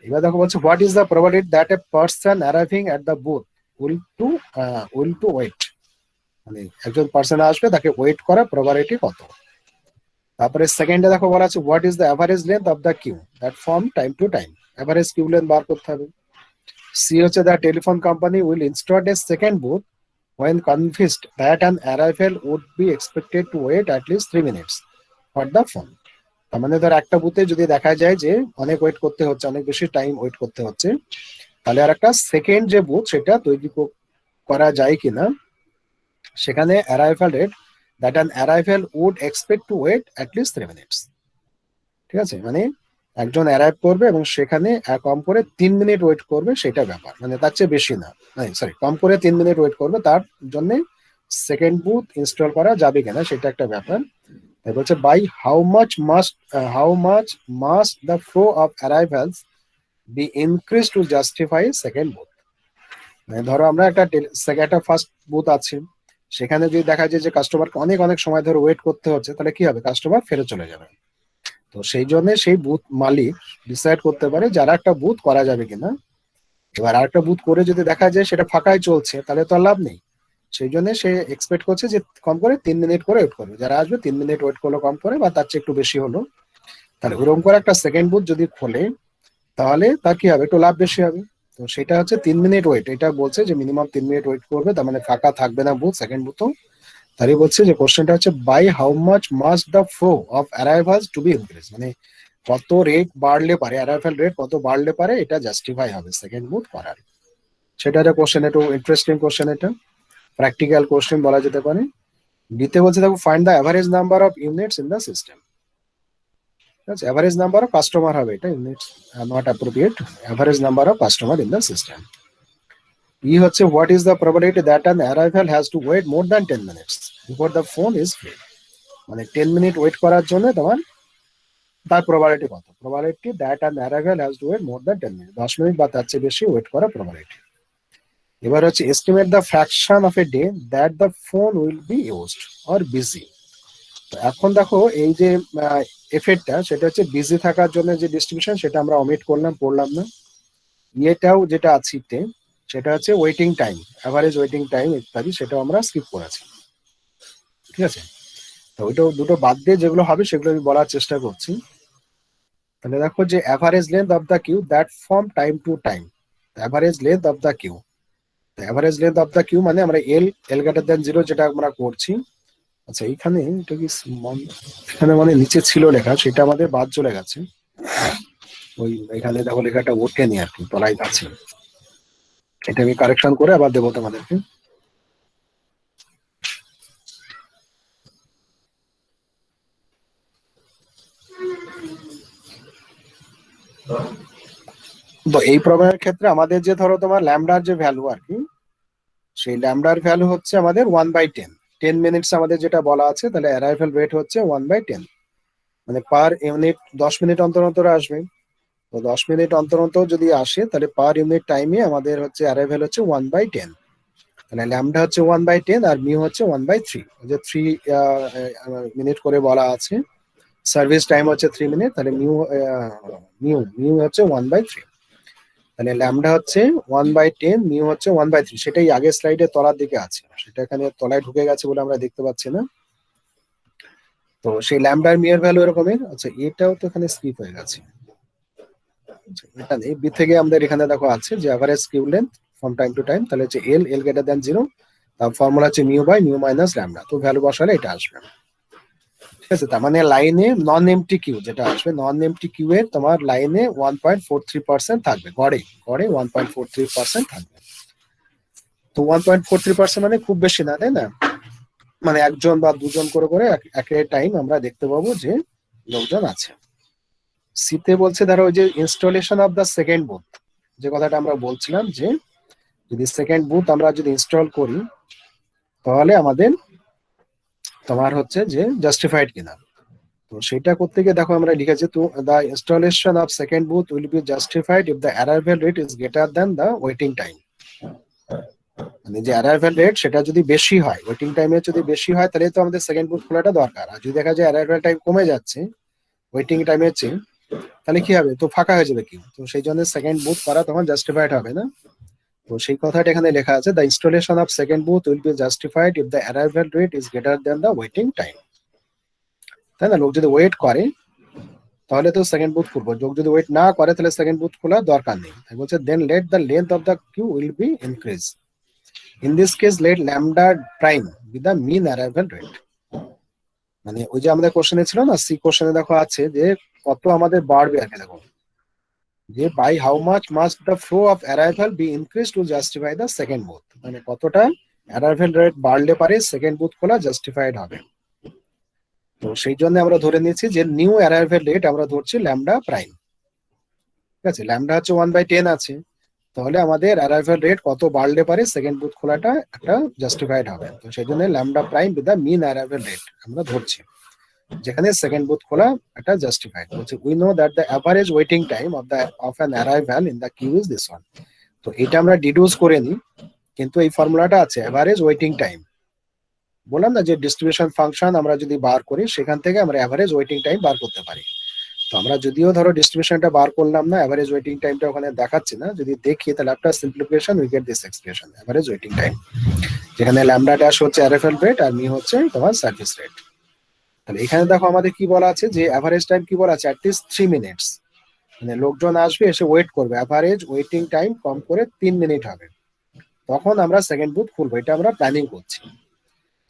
এবার দেখো বলছে what is the probability that a person arriving at the booth will to wait, মানে একজন পার্সন আসবে তাকে ওয়েট করা প্রবাবিলিটি কত। তারপরে সেকেন্ডে দেখো বলা আছে what is the average length of the queue that form time to time, average queue length বার করতে হবে। সি হচ্ছে the telephone company will install a second booth when convinced that an arrival would be expected to wait at least 3 minutes for the phone. তার মানে ধর একটা বুথে যদি দেখা যায় যে অনেক ওয়েট করতে হচ্ছে, অনেক বেশি টাইম ওয়েট করতে হচ্ছে, তাহলে আর একটা সেকেন্ড যে বুথ সেটা তৈরি করা যায় কিনা, সেখানে arrival rate that an arrival would expect to wait at least 3 minutes, ঠিক আছে। মানে একজন অ্যারাইভ করবে এবং সেখানে কম করে 3 মিনিট ওয়েট করবে, সেটা ব্যাপার, মানে তার চেয়ে বেশি না, সরি কম করে 3 মিনিট ওয়েট করবে, তার জন্য সেকেন্ড বুথ ইনস্টল করা যাবে কিনা সেটা একটা ব্যাপার। তাই বলছে by how much must the flow of arrivals be increase to justify second booth. মানে ধরো আমরা একটা ফার্স্ট বুথ আছে, সেখানে যদি দেখা যায় যে কাস্টমারকে অনেক অনেক সময় ধরে ওয়েট করতে হচ্ছে, তাহলে কি হবে, কাস্টমার ফেরত চলে যাবে। তো সেই জন্য সেই বুথ মালিক ডিসাইড করতে পারে যারা একটা বুথ করা যাবে কিনা। এবার আরেকটা বুথ করে যদি দেখা যায় সেটা ফাঁকাই চলছে, তাহলে তো আর লাভ নেই। সেই জন্য সে এক্সপেক্ট করছে যে কম করে 3 মিনিট করে ওয়েট করবে, যারা আসবে 3 মিনিট ওয়েট করলো কম করে বা তার চেয়ে একটু বেশি হলো, তাহলে ওরকম করে একটা সেকেন্ড বুথ যদি খোলে তাহলে তার কি হবে, একটু লাভ বেশি হবে। তো সেটা হচ্ছে 3 মিনিট ওয়েট, এটা বলছে যে মিনিমাম 3 মিনিট ওয়েট করবে, তার মানে ফাঁকা থাকবে না বুথ সেকেন্ড বুথও। তারই বলছে যে কোশ্চেনটা হচ্ছে by how much must the flow of arrivals to be increase, মানে কত রেট বাড়লে পারে, অ্যারাইভাল রেট কত বাড়লে পারে এটা জাস্টিফাই হবে সেকেন্ড বুথ করার। সেটা একটা কোশ্চেন, একটু ইন্টারেস্টিং কোশ্চেন, এটা প্র্যাকটিক্যাল কোশ্চেন বলা যেতে পারে। দিতে বলছে দেখো find the average number of units in the system, ঠিক আছে। অ্যাভারেজ নাম্বার অফ কাস্টমার হবে, এটা units not appropriate, average number of customer in the system. E হচ্ছে what is the probability that an arrival has to wait more than 10 minutes before the phone is free, মানে 10 মিনিট ওয়েট করার জন্য তোমার তার প্রবাবিলিটি কত, probability that an arrival has to wait more than 10 minute, 10 minute বা তার চেয়ে বেশি ওয়েট করা প্রবাবিলিটি। এবার হচ্ছে estimate the fraction of a day that the phone will be used or busy. তো এখন দেখো এই যে এফেক্টটা, সেটা হচ্ছে বিজি থাকার জন্য যে ডিস্ট্রিবিউশন সেটা আমরা অমিট করলাম, পড়লাম না। ইয়েটাও যেটা আছে সেটা হচ্ছে waiting time, average waiting time ইত্যাদি, সেটাও আমরা স্কিপ করেছি, ঠিক আছে। তো ওইটাও দুটো বাদ দিয়ে যেগুলো হবে সেগুলো আমি বলার চেষ্টা করছি। তাহলে দেখো যে average length of the queue that form time to time, average length of the queue, average length of the queue মানে আমরা এল গ্রেটার দেন 0 যেটা আমরা করছি। আচ্ছা এখানে এটা কি এখানে মানে নিচে ছিল লেখা, সেটা আমাদের বাদ চলে গেছে, ওই এখানে দেখো লেখাটা ওঠেনি আর কি, তলায় আছে, এটা আমি কারেকশন করে আবার দেবো তোমাদেরকে। তো এই প্রবলেমের ক্ষেত্রে আমাদের যে ধরো তোমার ল্যামডার যে ভ্যালু আর কি, সেই ল্যামডার ভ্যালু হচ্ছে আমাদের 1/10, 10 মিনিটস আমাদের যেটা বলা আছে, তাহলে অ্যারাইভাল রেট হচ্ছে 1/10। মানে পার ইউনিট 10 মিনিট অন্তর অন্তর আসবে। তো 10 মিনিট অন্তর অন্তর যদি আসে তাহলে পার ইউনিট টাইমে আমাদের হচ্ছে অ্যারাইভেল হচ্ছে 1/10। তাহলে ল্যামডা হচ্ছে 1/10 আর মিউ হচ্ছে 1/3, যে 3 মিনিট করে বলা আছে। সার্ভিস টাইম হচ্ছে 3 মিনিট, তাহলে মিউ হচ্ছে 1/3। তাহলে ল্যামডা হচ্ছে 1/10, মিউ হচ্ছে 1/3। সেটাই আগের স্লাইডে তলার দিকে আছে, সেটা এখানে তলায় ঢুকে গেছে বলে আমরা দেখতে পাচ্ছি না। তো সেই ল্যামডার মিউ এর ভ্যালু এরকমের। আচ্ছা, এটাও তো এখানে স্কিপ হয়ে গেছে। আচ্ছা, এটা নেই, বি থেকে আমাদের এখানে দেখো আছে যে average queue length from time to time, তাহলে হচ্ছে এল গ্রেটার দ্যান 0, তার ফর্মুলা হচ্ছে mu by mu minus lambda. তো ভ্যালু বসালে এটা আসবে। ঠিক আছে, তার মানে লাইনে নন এমটি কিউ যেটা আসবে, নন এমটি কিউ এর তোমার লাইনে 1.43% থাকবে, গড়ে 1.43% থাকবে। তো 1.43% মানে খুব বেশি না, তাই না? মানে একজন বা দুজন করে করে এক টাইম আমরা দেখতে পাবো যে লোকজন আছে। সিতে বলছে ধরো ওই যে installation of the second booth, যে কথাটা আমরা বলছিলাম যে যদি সেকেন্ড বুথ আমরা যদি ইনস্টল করি তাহলে আমাদের তোমার হচ্ছে যে জাস্টিফাইড কিনা। তো সেটা করতে গিয়ে দেখো আমরা লিখেছি, তো the installation of second booth will be justified if the arrival rate is greater than the waiting time. মানে যে অ্যারাইভাল রেট সেটা যদি বেশি হয়, ওয়েটিং টাইমের যদি বেশি হয়, তাহলে তো আমাদের সেকেন্ড বুথ খোলাটা দরকার। আর যদি দেখা যায় অ্যারাইভাল টাইম কমে যাচ্ছে ওয়েটিং টাইমের চেয়ে, তাহলে কি হবে? তো ফাঁকা হয়ে যাবে কি, তো সেই জন্য সেকেন্ড বুথ করা তখন জাস্টিফাইড হবে না। তো সেই কথাটা এখানে লেখা আছে, the installation of second booth will be justified if the arrival rate is greater than the waiting time. তাই না? লোক যদি ওয়েট করে তাহলে তো সেকেন্ড বুথ খুলবো, লোক যদি ওয়েট না করে তাহলে সেকেন্ড বুথ খোলার দরকার নেই। তাই বলছে then let the length of the queue will be increase. In this case let lambda prime with the mean arrival rate. মানে ওই যে আমাদের কোশ্চেনে ছিল না, সি কোশ্চেনে দেখো আছে যে কত আমাদের বাড়বে আর কি, দেখো যে by how much must the flow of arrival be increase to justify the second booth. মানে কতটা অ্যারাইভাল রেট বাড়লে পারে সেকেন্ড বুথ খোলা জাস্টিফাইড হবে। তো সেই জন্য আমরা ধরে নিয়েছি যে নিউ অ্যারাইভাল রেট আমরা ধরছি ল্যামডা প্রাইম। ঠিক আছে, ল্যামডা হচ্ছে 1/10 আছে, তাহলে আমাদের অ্যারাইভাল রেট কত বাড়লে পারে সেকেন্ড বুথ খোলাটা একটা জাস্টিফাইড হবে। তো সেই জন্য lambda prime with the mean arrival rate আমরা ধরছি, যেখানে সেকেন্ড বুথ খোলা একটা জাস্টিফাইড। বলছে we know that the average waiting time of an arrival in the queue is this one. তো এটা আমরা ডিডিউস করে নিই, কিন্তু এই ফর্মুলাটা আছে অ্যাভারেজ ওয়েটিং টাইম। বললাম না যে ডিস্ট্রিবিউশন ফাংশন আমরা যদি বার করি সেখান থেকে আমরা অ্যাভারেজ ওয়েটিং টাইম বার করতে পারি। তো আমরা যদিও ধরো ডিস্ট্রিবিউশনটা বার করলাম না, অ্যাভারেজ ওয়েটিং টাইমটা ওখানে দেখাচ্ছে না, যদি দেখি তাহলে একটা simplification we get this expression average waiting time, যেখানে ল্যামডা ড্যাশ হচ্ছে অ্যারাইভাল রেট আর মি হচ্ছে তোমার সার্ভিস রেট। তাহলে এখানে দেখো আমাদের কি বলা আছে যে অ্যাভারেজ টাইম কি বলা আছে, অ্যাটলিস্ট 3 মিনিটস। মানে লোকজন আসবে এসে ওয়েট করবে, অ্যাভারেজ ওয়েটিং টাইম কম করে 3 মিনিট হবে, তখন আমরা সেকেন্ড বুথ খুলবো, এটা আমরা প্ল্যানিং করছি।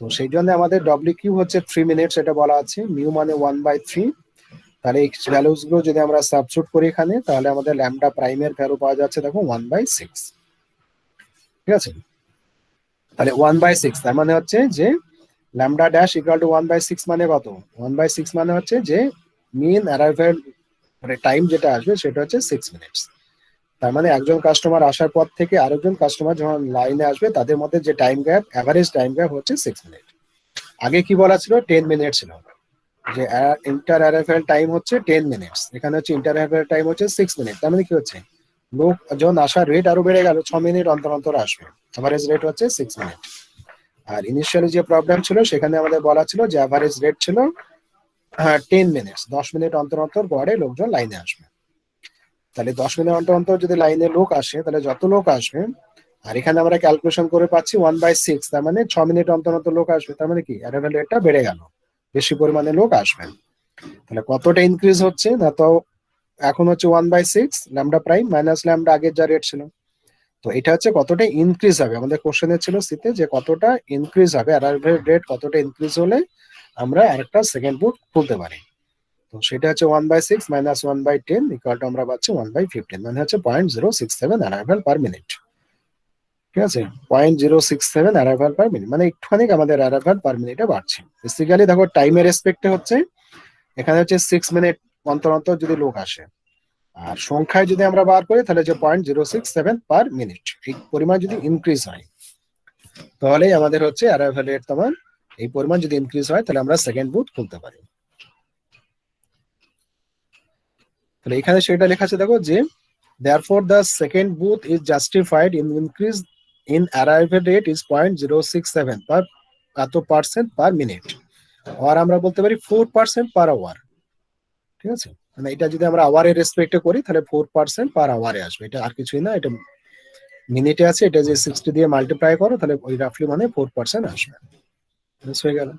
তো সেই জন্য আমাদের ডব্লিউ কিউ হচ্ছে 3 মিনিটস এটা বলা আছে, মিউ মানে 1/3। তাহলে এই ভ্যালুস গুলো যদি আমরা সাবস্টিটিউট করি এখানে, তাহলে আমাদের ল্যামডা প্রাইমের ভ্যালু পাওয়া যাচ্ছে দেখো 1/6। ঠিক আছে, তাহলে 1/6 তার মানে হচ্ছে যে ল্যামডা ড্যাশ ইকুয়াল টু 1/6 মানে কত? 1/6 মানে হচ্ছে যে মিন অ্যারাইভাল মানে টাইম যেটা আসবে সেটা হচ্ছে 6 মিনিটস। তার মানে একজন কাস্টমার আসার পর থেকে আরেকজন কাস্টমার যখন লাইনে আসবে তাদের মধ্যে যে time gap, average time gap হচ্ছে 6 মিনিট। আগে কি বলা ছিল? 10 মিনিট ছিল, যে ইন্টার অ্যারাইভাল টাইম হচ্ছে 10 মিনিটস, এখানে হচ্ছে ইন্টার অ্যারাইভাল টাইম হচ্ছে 6 মিনিট। তার মানে কি হচ্ছে, লোক যখন আসার রেট আরো বেড়ে গেল, 6 মিনিট অন্তর অন্তর আসবে, অ্যাভারেজ রেট হচ্ছে 6 মিনিট। আর ইনিশিয়ালি যে প্রবলেম ছিল সেখানে আমাদের বলা ছিল যে অ্যাভারেজ রেট ছিল 10 মিনিটস, 10 মিনিট অন্তর অন্তর গড়ে লোকজন লাইনে আসবে। তাহলে 10 মিনিট অন্তর অন্তর যদি লাইনে লোক আসে, তাহলে যত লোক আসবে, আর এখানে আমরা ক্যালকুলেশন করে পাচ্ছি 1/6, তার মানে 6 মিনিট অন্তর অন্তর লোক আসবে, তার মানে কি অ্যারাইভাল রেটটা বেড়ে গেল, বেশি পরিমাণে লোক আসবে। তাহলে কতটা ইনক্রিজ হচ্ছে না, তো এখন হচ্ছে 1/6 ল্যামডা প্রাইম মাইনাস ল্যামডা আগের যা রেট ছিল। তো এটা হচ্ছে কতটা ইনক্রিজ হবে, আমাদের কোশ্চেনে ছিল সিতে যে কতটা ইনক্রিজ হবে, অ্যারাইভাল রেট কতটা ইনক্রিজ হলে আমরা আরেকটা সেকেন্ড বুথ খুলতে পারি। তো সেটা হচ্ছে 1/6 মাইনাস 1/10 ইকুয়াল টু আমরা পাচ্ছি 1/15, মানে হচ্ছে 0.067 অ্যারাইভাল পার মিনিট। ঠিক আছে, 0.067 অ্যারাইভাল পার মিনিট, মানে একটুখানি আমাদের অ্যারাইভাল পার মিনিটে বাড়ছে। বেসিক্যালি দেখো টাইমের রেসপেক্টে হচ্ছে, এখানে হচ্ছে 6 মিনিট অন্তর অন্তর যদি লোক আসে, আর সংখ্যায় যদি আমরা বার করি তাহলে যে 0.067 পার মিনিট, এই পরিমাণ যদি ইনক্রিজ হয় তাহলেই আমাদের হচ্ছে অ্যারাইভাল রেট তোমার এই পরিমাণ যদি ইনক্রিজ হয় তাহলে আমরা সেকেন্ড বুথ খুলতে পারি। তাহলে এখানে সেটা লেখা আছে দেখো যে therefore the second booth is justified in increase in arrival rate is 0.067 per এত পার্সেন্ট পার মিনিট, আর আমরা বলতে পারি 4% পার আওয়ার। ঠিক আছে, মানে এটা যদি আমরা আওয়ারের রেসপেক্টে করি তাহলে 4% পার আওয়ারে আসবে, এটা আর কিছুই না, এটা মিনিটে আছে, এটা যে 60 দিয়ে মাল্টিপ্লাই করো তাহলে ওই রাফলি মানে 4% আসবে। হয়ে গেল।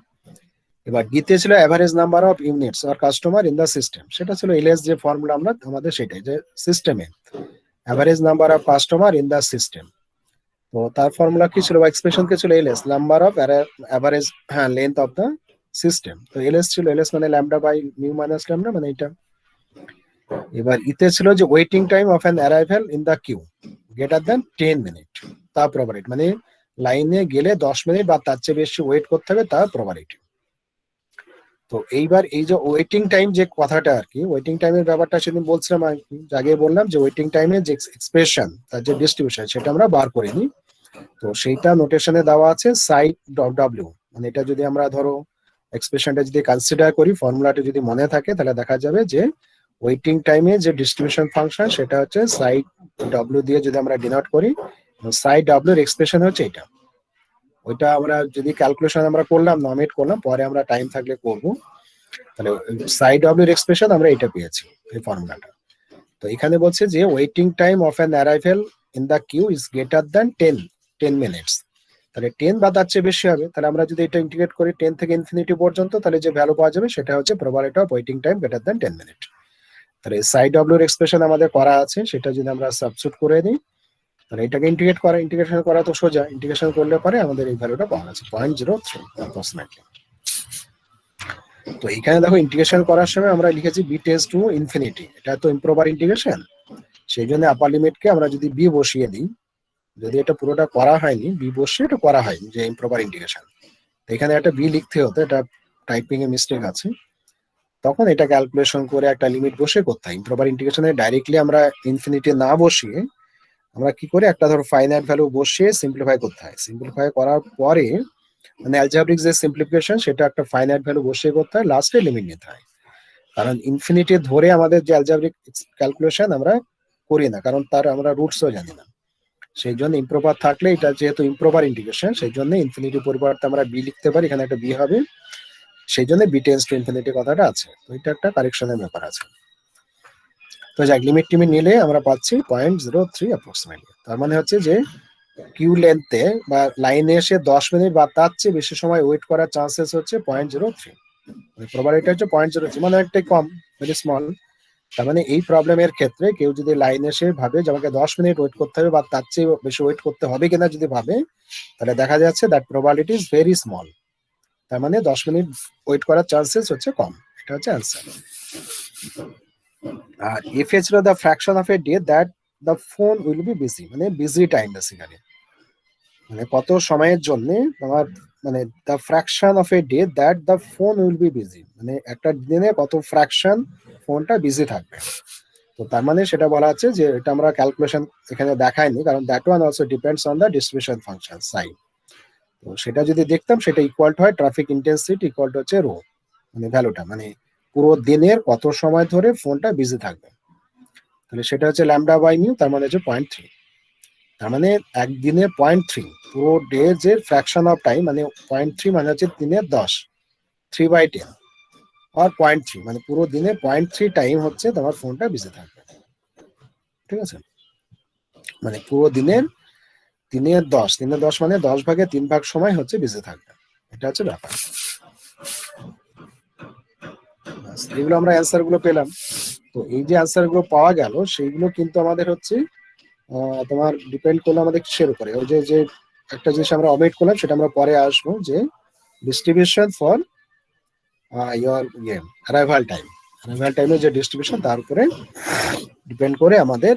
এবার ডিতে ছিল average number of units or customer in the system, সেটা ছিল এলএস যে ফর্মুলা আমরা আমাদের সেটাই, যে সিস্টেমে average number of customer in the system. তো তার ফর্মুলা কি ছিল বা এক্সপ্রেশন কি ছিল, LS number of average length of the system. তো এলএস ছিল, এলএস মানে lambda by mu minus lambda, মানে এটা। এবার ইতে ছিল যে waiting time of an arrival in the queue greater than 10 minute, তা প্রবাবিলিটি, মানে লাইনে গেলে 10 মিনিট বা তার চেয়ে বেশি ওয়েট করতে হবে, তা প্রবাবিলিটি। তো এইবার এই যে ওয়েটিং টাইম যে কথাটা আর কি, ওয়েটিং টাইমের ব্যাপারটা সেদিন বলছিলাম আর কি, আগে বললাম যে ওয়েটিং টাইমের যে এক্সপ্রেশন তার যে ডিস্ট্রিবিউশন সেটা আমরা বার করে নিই। তো সেইটা নোটেশনে দেওয়া আছে সাইড ডব্লিউ, মানে এটা যদি আমরা ধরো এক্সপ্রেশনটা যদি কনসিডার করি, ফর্মুলাটা যদি মনে থাকে, তাহলে দেখা যাবে যে ওয়েটিং টাইমে যে ডিস্ট্রিবিউশন ফাংশন সেটা হচ্ছে সাইড ডব্লিউ দিয়ে যদি আমরা ডিনোট করি, সাইড ডব্লিউ এর এক্সপ্রেশন হচ্ছে এটা। ওইটা আমরা যদি ক্যালকুলেশন আমরা করলাম, নমিনেট করলাম, পরে আমরা টাইম থাকলে করব, তাহলে সাইড ডব্লিউ এর এক্সপ্রেশন আমরা এটা পেয়েছি এই ফর্মুলাটা। তো এখানে বলছে যে waiting time of an arrival in the queue is greater than 10 minutes, তাহলে 10 বা তার চেয়ে বেশি হবে। তাহলে আমরা যদি এটা ইন্টিগ্রেট করি 10 থেকে ইনফিনিটি পর্যন্ত, তাহলে যে ভ্যালু পাওয়া যাবে সেটা হচ্ছে probability of waiting time greater than 10 minute. তাহলে সাইড ডব্লিউ এর এক্সপ্রেশন আমাদের করা আছে, সেটা যদি আমরা সাবস্টিটিউট করে দিই, তাহলে এটাকে ইন্টিগ্রেশন করা তো সোজা, ইন্টিগ্রেশন করলে পরে আমাদের এই ভ্যালুটা পাওয়া যাচ্ছে 0.03 অ্যাপ্রক্সিমেটলি। তো এখানে দেখো ইন্টিগ্রেশন করার সময় আমরা লিখেছি বি টেন্ডস টু ইনফিনিটি, এটা তো ইম্প্রপার ইন্টিগ্রেশন, সেই জন্য আপার লিমিটকে আমরা যদি বি বসিয়ে দিই, যদি এটা পুরোটা করা হয়নি বি বসিয়ে এটা করা হয়নি যে ইম্প্রপার ইন্টিগ্রেশন, এখানে একটা বি লিখতে হতো, এটা টাইপিং এ মিস্টেক আছে, তখন এটা ক্যালকুলেশন করে একটা লিমিট বসে করতে হয়। ইম্প্রপার ইন্টিগ্রেশনে ডাইরেক্টলি আমরা ইনফিনিটি না বসিয়ে আমরা কি করে একটা ধরো ফাইনাইট ভ্যালু বসিয়ে সিম্পলিফাই করতে হয়, সিম্পলিফাই করার পরে মানে অ্যালজেব্রিক যে সিম্পলিফিকেশন সেটা একটা ফাইনাইট ভ্যালু বসিয়ে করতে হয়, লাস্টে লিমিট নিতে হয়। কারণ ইনফিনিটি ধরে আমাদের যে অ্যালজেব্রিক ক্যালকুলেশন আমরা করি না, কারণ তার আমরা রুটসও জানি না, সেই জন্য ইম্প্রপার থাকলে এটা যেহেতু ইম্প্রপার ইন্টিগ্রেশন, সেই জন্য ইনফিনিটির পরিবর্তে আমরা বি লিখতে পারি, এখানে একটা বি হবে, সেই জন্য বি টেন্ডস টু ইনফিনিটি কথাটা আছে। তো এটা একটা কারেকশনের ব্যাপার আছে। তো যাক, লিমিট টিমিট নিলে আমরা পাচ্ছি 0.03 অ্যাপ্রক্সিমেটলি। তার মানে হচ্ছে যে কিউ লেন্থে বা লাইনে এসে 10 মিনিট বা তার চেয়ে বেশি সময় ওয়েট করার চান্সেস হচ্ছে 0.03, প্রবাবিলিটি হচ্ছে 0.03, মানে একটা কম, ভেরি স্মল। তার মানে এই প্রবলেমের ক্ষেত্রে কেউ যদি লাইনে এসে ভাবে যে আমাকে 10 মিনিট ওয়েট করতে হবে বা তার চেয়ে বেশি ওয়েট করতে হবে কিনা যদি ভাবে, তাহলে দেখা যাচ্ছে that probability is very small, তার মানে 10 মিনিট ওয়েট করার চান্সেস হচ্ছে কম, এটা হচ্ছে অ্যান্সার। আর ইফ এ ছিল the fraction of a day that the phone will B busy, মানে বিজি টাইম বেসিক্যালি, মানে কত সময়ের জন্য তোমার, মানে the fraction of a day that the phone will B busy, মানে একটা দিনে কত ফ্র্যাকশন ফোনটা বিজি থাকবে। তো তার মানে সেটা বলা আছে যে এটা আমরা ক্যালকুলেশন এখানে দেখাইনি, কারণ that one also depends on the distribution function সাই। তো সেটা যদি দেখতাম সেটা ইকুয়াল টু হয় ট্রাফিক ইন্টেন্সিটি ইকুয়াল টু হচ্ছে রো, মানে ভ্যালুটা, মানে পুরো দিনের কত সময় ধরে ফোনটা বিজি থাকবে, তাহলে সেটা হচ্ছে ল্যামডা বাই মিউ, তার মানে হচ্ছে 0.3। তার মানে একদিনে 0.3, পুরো ডে যে ফ্র্যাকশন অফ টাইম, মানে 0.3 মানে হচ্ছে 3/10, 3/10 আর 0.3 মানে পুরো দিনে 0.3 টাইম হচ্ছে তোমার ফোনটা বিজি থাকবে। ঠিক আছে, মানে পুরো দিনের 3/10 মানে 10/3 সময় হচ্ছে বিজি থাকবে, এটা হচ্ছে ব্যাপার। এগুলো আমরা অ্যান্সার গুলো পেলাম। তো এই যে অ্যান্সার গুলো পাওয়া গেল সেইগুলো কিন্তু আমাদের হচ্ছে তোমার ডিপেন্ড করলো আমাদের কিসের উপরে, ওই যে একটা জিনিস আমরা অমিট করলাম সেটা আমরা পরে আসবো, যে ডিস্ট্রিবিউশন ফর ইয়োর অ্যারাইভাল টাইমের যে ডিস্ট্রিবিউশন তার উপরে ডিপেন্ড করে আমাদের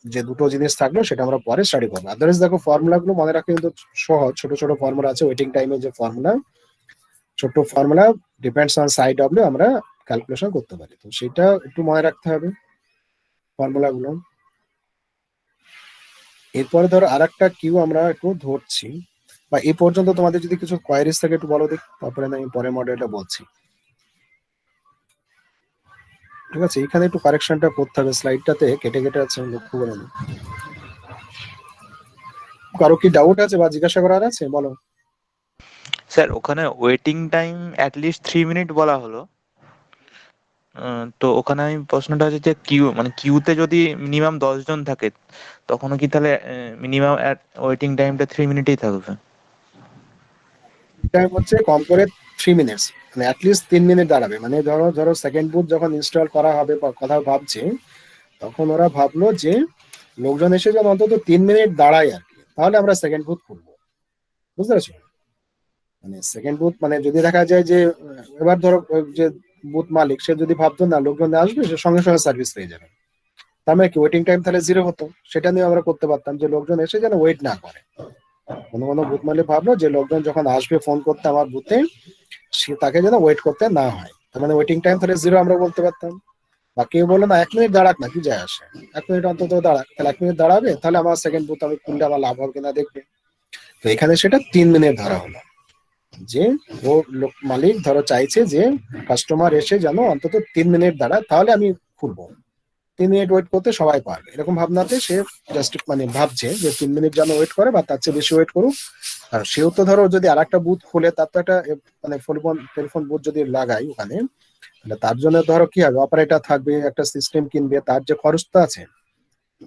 যে দুটো জিনিস থাকলো সেটা আমরা পরে স্টাডি করবো। আদারওয়াইজ দেখো ফর্মুলা গুলো মনে রাখা কিন্তু সহজ, ছোট ছোট ফর্মুলা আছে, ওয়েটিং টাইমের যে ফর্মুলা, ছোট formula depends on Sai W আমরা ক্যালকুলেশন করতে পারি, তো সেটা একটু মনে রাখতে হবে ফর্মুলা গুলো। এরপরে ধরো আর একটা কিউ আমরা একটু ধরছি, বা এই পর্যন্ত তোমাদের যদি কিছু কোয়ারিজ থাকে একটু বলো দেখি, তারপরে আমি পরের মডেলটা বলছি। ঠিক আছে, এখানে একটু কারেকশনটা করতে হবে, স্লাইডটাতে কেটে কেটে আছে, আমি লক্ষ্য করে নি। কারো কি ডাউট আছে বা জিজ্ঞাসা করার আছে, বলো। স্যার ওখানে ওয়েটিং টাইম অ্যাটলিস্ট 3 মিনিট বলা হলো। তো ওখানে আমি প্রশ্নটা হচ্ছে যে কিউতে যদি মিনিমাম 10 জন থাকে, তখনও কি তাহলে মিনিমাম ওয়েটিং টাইমটা 3 মিনিটেই থাকবে? টাইম হচ্ছে কম করে 3 মিনিটস, মানে অ্যাটলিস্ট 3 মিনিট দাঁড়াবে। মানে ধরো ধরো সেকেন্ড বুথ যখন ইনস্টল করা হবে বা কথা ভাবছে, তখন ওরা ভাবলো যে লোকজন এসে যেন অন্তত 3 মিনিট দাঁড়ায় আর কি, তাহলে আমরা সেকেন্ড বুথ খুলবো। বুঝতে পারছো? মানে সেকেন্ড বুথ মানে যদি দেখা যায় যে এবার ধরো যে বুথ মালিক সে যদি ভাবতো না লোকজন আসবে, সে সঙ্গে সঙ্গে সার্ভিস পেয়ে যাবে, তার মানে কি ওয়েটিং টাইম তাহলে জিরো হতো। সেটা নিয়ে আমরা করতে পারতাম যে লোকজন এসে যেন ওয়েট না করে। কোনো কোনো বুথ মালিক ভাবলো যে লোকজন যখন আসবে ফোন করতে আমার বুথে, সে তাকে যেন ওয়েট করতে না হয়, তার মানে ওয়েটিং টাইম তাহলে জিরো আমরা বলতে পারতাম। বা কেউ বললো না 1 মিনিট দাঁড়াক না, কি যায় আসে, 1 মিনিট অন্তত দাঁড়াক, তাহলে 1 মিনিট দাঁড়াবে, তাহলে আমার সেকেন্ড বুথ আমি খুললে আমার লাভ হবে কিনা দেখবে। তো এখানে সেটা 3 মিনিট ধরা হলো, যে ও লোক মালিক ধরো চাইছে যে কাস্টমার এসে যেন অন্তত 3 মিনিট দাঁড়ায়, তাহলে আমি খুলবো। 3 মিনিট ওয়েট করতে সবাই পারবে, এরকম ভাবনাতে সে জাস্ট মানে ভাবছে যে 3 মিনিট যেন ওয়েট করে বা তার চেয়ে বেশি ওয়েট করুক। আর সেও তো ধরো যদি আর একটা বুথ খুলে, তার তো একটা মানে টেলিফোন বুথ যদি লাগাই ওখানে, তাহলে তার জন্য ধরো কি হবে, অপারেটর থাকবে, একটা সিস্টেম কিনবে, তার যে খরচটা আছে,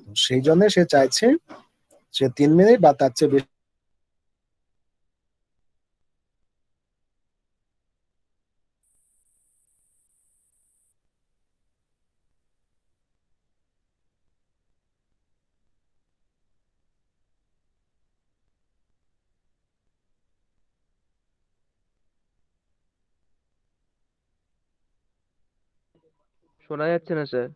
তো সেই জন্য সে চাইছে সে 3 মিনিট বা তার চেয়ে বেশি। শোনা যাচ্ছে না স্যার।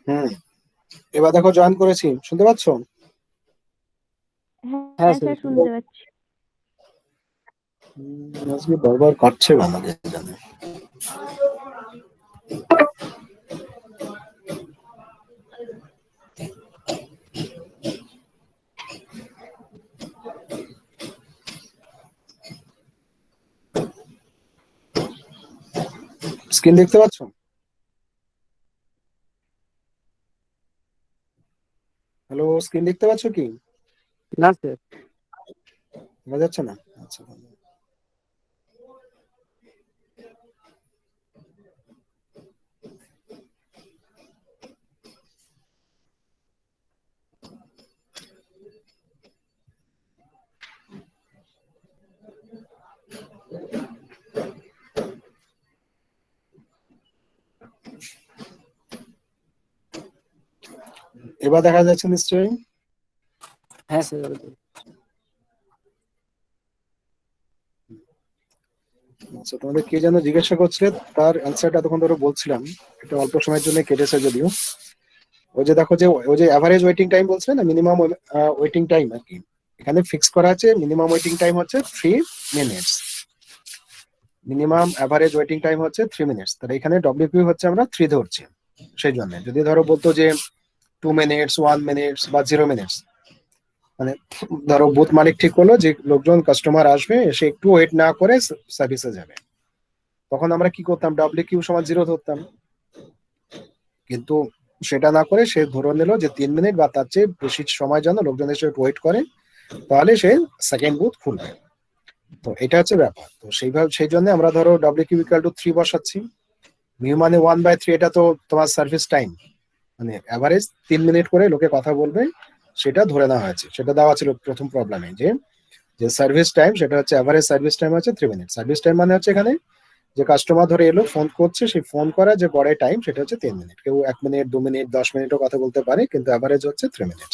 হুম, এবার দেখো জয়েন করেছি, শুনতে পাচ্ছ? হ্যাঁ হ্যাঁ স্যার স্যার শুনতে পাচ্ছি। আজকে বারবার কাটছে কেন কে জানে। স্ক্রিন দেখতে পাচ্ছ? হ্যালো, স্ক্রিন দেখতে পাচ্ছ কি? না স্যার। দেখা যাচ্ছে না? আচ্ছা, এবার দেখা যাচ্ছে নিশ্চয়ই? হ্যাঁ স্যার। আচ্ছা, তোমাদের কে যেন জিজ্ঞাসা করছিলে, তার অ্যান্সারটা তখন ধরো বলছিলাম, এটা অল্প সময়ের জন্য কেটেছে যদিও। ওই যে দেখো যে ওই যে অ্যাভারেজ ওয়েটিং টাইম বলছে না, মিনিমাম ওয়েটিং টাইম আর কি, এখানে ফিক্স করা আছে মিনিমাম ওয়েটিং টাইম হচ্ছে 3 minutes. Minimum average waiting time হচ্ছে 3 মিনিটস, তাহলে এখানে ডব্লিউকিউ হচ্ছে আমরা 3 ধরছি। সেই জন্য যদি ধরো বলতো যে 2 মিনিটস, 1 মিনিটস বা 0 মিনিটস, মানে ধরো বুথ মালিক ঠিক করলো যে লোকজন কাস্টমার আসবে, এসে একটু ওয়েট না করে সার্ভিসে যাবে, তখন আমরা কি করতাম, ডব্লিউকিউ সমান 0 ধরতাম। কিন্তু সেটা না করে সে ধরে নিল যে 3 মিনিট বা তার চেয়ে বেশি সময় যেন লোকজন এসে ওয়েট করে, তাহলে সে সেকেন্ড বুথ খুলবে। তো এটা হচ্ছে ব্যাপার। তো সেইভাবে সেই জন্য আমরা ধরো ডব্লিউকিউ ইকুয়াল টু 3 বসাচ্ছি। মিউ মানে 1/3, এটা তো তোমার সার্ভিস টাইম, মানে অ্যাভারেজ 3 মিনিট করে লোকে কথা বলবে, সেটা ধরে নেওয়া হয়েছে। সেটা দেওয়া ছিল প্রথম প্রবলেমে, যে যে সার্ভিস টাইম সেটা হচ্ছে অ্যাভারেজ সার্ভিস টাইম হচ্ছে 3 মিনিট। সার্ভিস টাইম মানে হচ্ছে এখানে যে কাস্টমার ধরে এলো, ফোন করছে, সেই ফোন করা যে গড়ে টাইম সেটা হচ্ছে 3 মিনিট। কেউ 1 মিনিট, 2 মিনিট, 10 মিনিটও কথা বলতে পারে, কিন্তু অ্যাভারেজ হচ্ছে 3 মিনিট।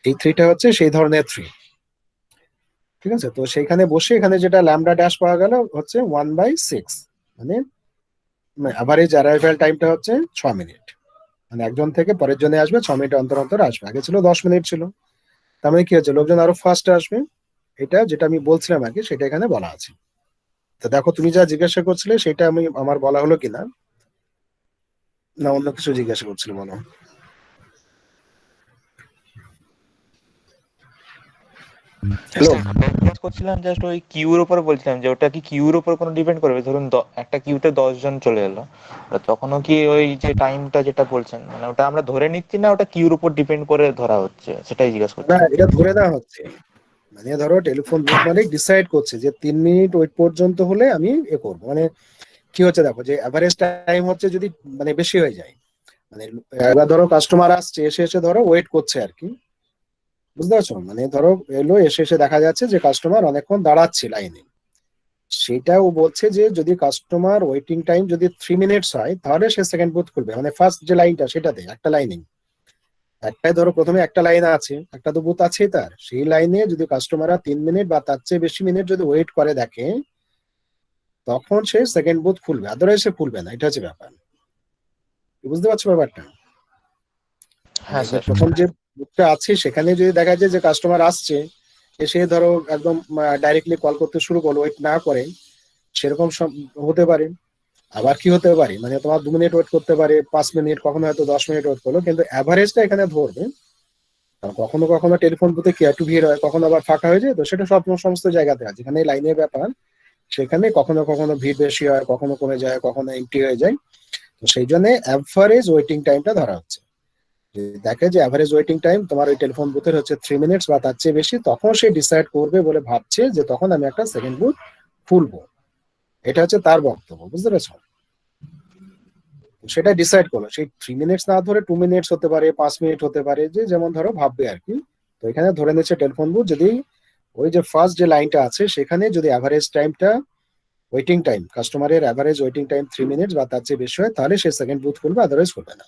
এই থ্রিটা হচ্ছে সেই ধরনের থ্রি। ঠিক আছে, তো সেইখানে বসে এখানে যেটা ল্যামডা ড্যাশ পাওয়া গেল হচ্ছে 1/6, মানে অ্যাভারেজ অ্যারাইভাল টাইমটা হচ্ছে 6 মিনিট। মানে একজন থেকে পরের জনে আসবে 6 মিনিট অন্তর অন্তর আসবে, আগে ছিল 10 মিনিট ছিল। তার মানে কি হচ্ছে, লোকজন আরো ফার্স্ট আসবে। এটা যেটা আমি বলছিলাম আগে, সেটা এখানে বলা আছে। তো দেখো তুমি যা জিজ্ঞাসা করছিলে সেটা আমি আমার বলা হলো কিনা, না অন্য কিছু জিজ্ঞাসা করছিলে বলো। হ্যালো, জিজ্ঞেস করছিলাম জাস্ট ওই কিউর উপর, বলছিলাম যে ওটা কি কিউর উপর কোনো ডিপেন্ড করবে? ধরুন একটা কিউতে 10 জন চলে এলো, তখনও কি ওই যে টাইমটা যেটা বলছেন, মানে ওটা আমরা ধরে নিচ্ছি না ওটা কিউর উপর ডিপেন্ড করে ধরা হচ্ছে, সেটাই জিজ্ঞেস না করছিলাম। এটা ধরে নেওয়া হচ্ছে। মানে ধরো টেলিফোন বুথ মালিক ডিসাইড করছে যে 3 মিনিট ওয়েট পর্যন্ত হলে আমি এ করবো। মানে কি হচ্ছে দেখো, যে অ্যাভারেজ টাইম হচ্ছে যদি মানে বেশি হয়ে যায়, মানে এবার ধরো কাস্টমার আসছে, এসে এসে ধরো ওয়েট করছে আর কি, বুঝতে পারছো? মানে ধরো এলো, এসে এসে দেখা যাচ্ছে যে কাস্টমার অনেকক্ষণ দাঁড়াচ্ছে লাইনে। সেটাও বলছে যে যদি কাস্টমার ওয়েটিং টাইম যদি 3 মিনিটস হয়, তাহলে সে সেকেন্ড বুথ খুলবে। মানে ফার্স্ট যে লাইনটা সেটাতে একটা লাইনে, একটাই ধরো প্রথমে একটা লাইন আছে, একটা তো বুথ আছেই, তার সেই লাইনে যদি কাস্টমাররা 3 মিনিট বা তার চেয়ে বেশি মিনিট যদি ওয়েট করে দেখে, তখন সে সেকেন্ড বুথ খুলবে, আদারওয়াইজ সে খুলবে না। এটা হচ্ছে ব্যাপার, বুঝতে পারছো ব্যাপারটা? মানে হ্যাঁ যে স্যার। প্রথম যে বুথটা আছে সেখানে যদি দেখা যায় যে কাস্টমার আসছে, এসে ধরো একদম ডাইরেক্টলি কল করতে শুরু করলো, ওয়েট না করে, সেরকম হতে পারে। আবার কি হতে পারে, মানে তোমার 2 মিনিট ওয়েট করতে পারে, 5 মিনিট, কখনো হয়তো 10 মিনিট ওয়েট করলো, কিন্তু অ্যাভারেজটা এখানে ধরবে। কারণ কখনো কখনো টেলিফোন বুথে কি একটু ভিড় হয়, কখনো আবার ফাঁকা হয়ে যায়, তো সেটা সব সমস্ত জায়গাতে আছে, যেখানে লাইনের ব্যাপার সেখানে কখনো কখনো ভিড় বেশি হয়, কখনো কমে যায়, কখনো এমটি হয়ে যায়। তো সেই জন্য অ্যাভারেজ ওয়েটিং টাইমটা ধরা হচ্ছে। যদি দেখে যে অ্যাভারেজ ওয়েটিং টাইম তোমার ওই টেলিফোন বুথের হচ্ছে 3 মিনিটস বা তার চেয়ে বেশি, তখন সে ডিসাইড করবে বলে ভাবছে যে তখন আমি একটা সেকেন্ড বুথ খুলবো। এটা হচ্ছে তার বক্তব্য, বুঝতে পেরেছো? সেটা ডিসাইড করলো, সেই 3 মিনিটস না ধরে 2 মিনিটস হতে পারে, 5 মিনিট হতে পারে, যে যেমন ধরো ভাববে আর কি। তো এখানে ধরে নিচ্ছে টেলিফোন বুথ যদি ওই যে ফার্স্ট যে লাইনটা আছে সেখানে যদি অ্যাভারেজ টাইমটা, ওয়েটিং টাইম, কাস্টমারের অ্যাভারেজ ওয়েটিং টাইম 3 মিনিটস বা তার চেয়ে বেশি হয়, তাহলে সে সেকেন্ড বুথ খুলবে, আদারওয়াইজ খুলবে না।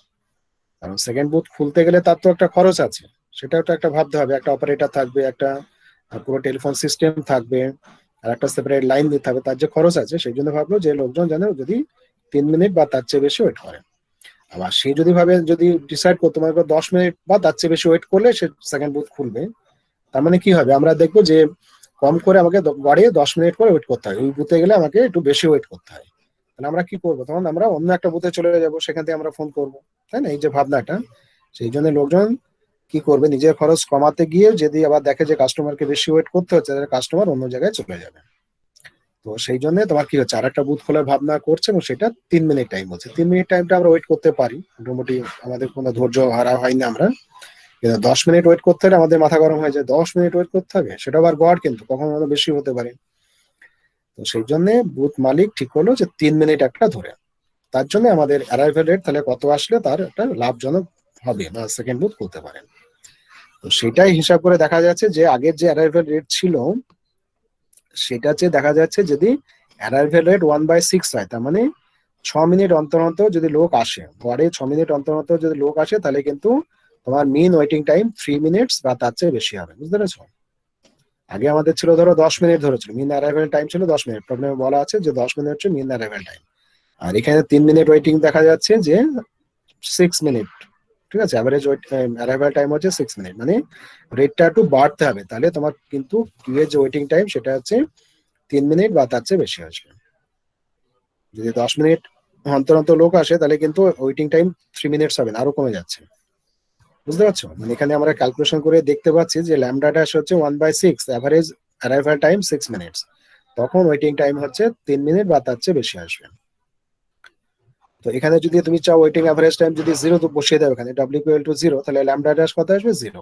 কারণ সেকেন্ড বুথ খুলতে গেলে তার তো একটা খরচ আছে, সেটাও তো একটা ভাবতে হবে। একটা অপারেটর থাকবে, একটা পুরো টেলিফোন সিস্টেম থাকবে, আর একটা সেপারেট লাইন দিতে হবে, তার যে খরচ আছে, সেই জন্য ভাবলো যে লোকজন যেন যদি 3 মিনিট বা তার চেয়ে বেশি ওয়েট করে। আবার সে যদি ভাবে, যদি ডিসাইড করতে মনে করো 10 মিনিট বা তার চেয়ে বেশি ওয়েট করলে সে সেকেন্ড বুথ খুলবে, তার মানে কি হবে, আমরা দেখবো যে কম করে আমাকে বাড়িয়ে 10 মিনিট করে ওয়েট করতে হয়, ওই বুথে গেলে আমাকে একটু বেশি ওয়েট করতে হয়। তাহলে আমরা কি করবো, তখন আমরা অন্য একটা বুথে চলে যাবো, সেখান থেকে আমরা ফোন করবো, তাই না? এই যে ভাবনাটা, সেই জন্য লোকজন কি করবে, নিজের খরচ কমাতে গিয়ে যদি আবার দেখে যে কাস্টমারকে বেশি ওয়েট করতে হচ্ছে, তাহলে কাস্টমার অন্য জায়গায় চলে যাবে। তো সেই জন্য তোমার কি হচ্ছে, আর একটা বুথ খোলার ভাবনা করছে এবং সেটা 3 মিনিট টাইম বলছে। 3 মিনিট টাইমটা আমরা ওয়েট করতে পারি, মোটামুটি আমাদের কোনো ধৈর্য হারা হয়নি আমরা। কিন্তু 10 মিনিট ওয়েট করতে হলে আমাদের মাথা গরম হয়ে যায়, 10 মিনিট ওয়েট করতে হবে, সেটা আবার গড়, কিন্তু কখনো বেশি হতে পারে। তো সেই জন্য বুথ মালিক ঠিক করলো যে 3 মিনিট একটা ধরে, তার জন্য আমাদের অ্যারাইভেল রেট তাহলে কত আসলে তার একটা লাভজনক হবে বা সেকেন্ড বুথ খুলতে পারেন। তো সেটাই হিসাব করে দেখা যাচ্ছে যে আগের যে অ্যারাইভেল রেট ছিল সেটা হচ্ছে দেখা যাচ্ছে যদি অ্যারাইভেল রেট 1/6 হয়, তার মানে 6 মিনিট অন্তর অন্তর যদি লোক আসে, গড়ে 6 মিনিট অন্তর অন্তর যদি লোক আসে, তাহলে কিন্তু তোমার মিন ওয়েটিং টাইম 3 মিনিটস বা তার চেয়ে বেশি হবে, বুঝতে পেরেছো? আগে আমাদের ছিল ধরো 10 মিনিট ধরেছিল, মিন অ্যারাইভেল টাইম ছিল 10 মিনিট, প্রবলেমে বলা আছে যে 10 মিনিট হচ্ছে মিন অ্যারাইভেল টাইম। আর এখানে 3 মিনিট ওয়েটিং দেখা যাচ্ছে যে 6 মিনিট, ঠিক আছে? অ্যাভারেজ অ্যারাইভেল টাইম হচ্ছে 6 মিনিট, মানে রেটটা একটু বাড়তে হবে, তাহলে তোমার কিন্তু কিউ এর যে ওয়েটিং টাইম সেটা হচ্ছে 3 মিনিট বা তার চেয়ে বেশি আসবে। যদি 10 মিনিট অন্তর অন্তর লোক আসে, তাহলে কিন্তু ওয়েটিং টাইম 3 মিনিটস হবে না, আরো কমে যাচ্ছে, বুঝতে পারছো? মানে এখানে আমরা ক্যালকুলেশন করে দেখতে পাচ্ছি যে ল্যামডাটা হচ্ছে 1/6, অ্যাভারেজ অ্যারাইভাল টাইম 6 মিনিটস, তখন ওয়েটিং টাইম হচ্ছে 3 মিনিট বা তার চেয়ে বেশি আসবে। তো এখানে যদি তুমি চাও ওয়েটিং অ্যাভারেজ টাইম যদি 0 তো বসিয়ে দাও এখানে, W=0, তাহলে ল্যামডা ড্যাশ কত আসবে? 0।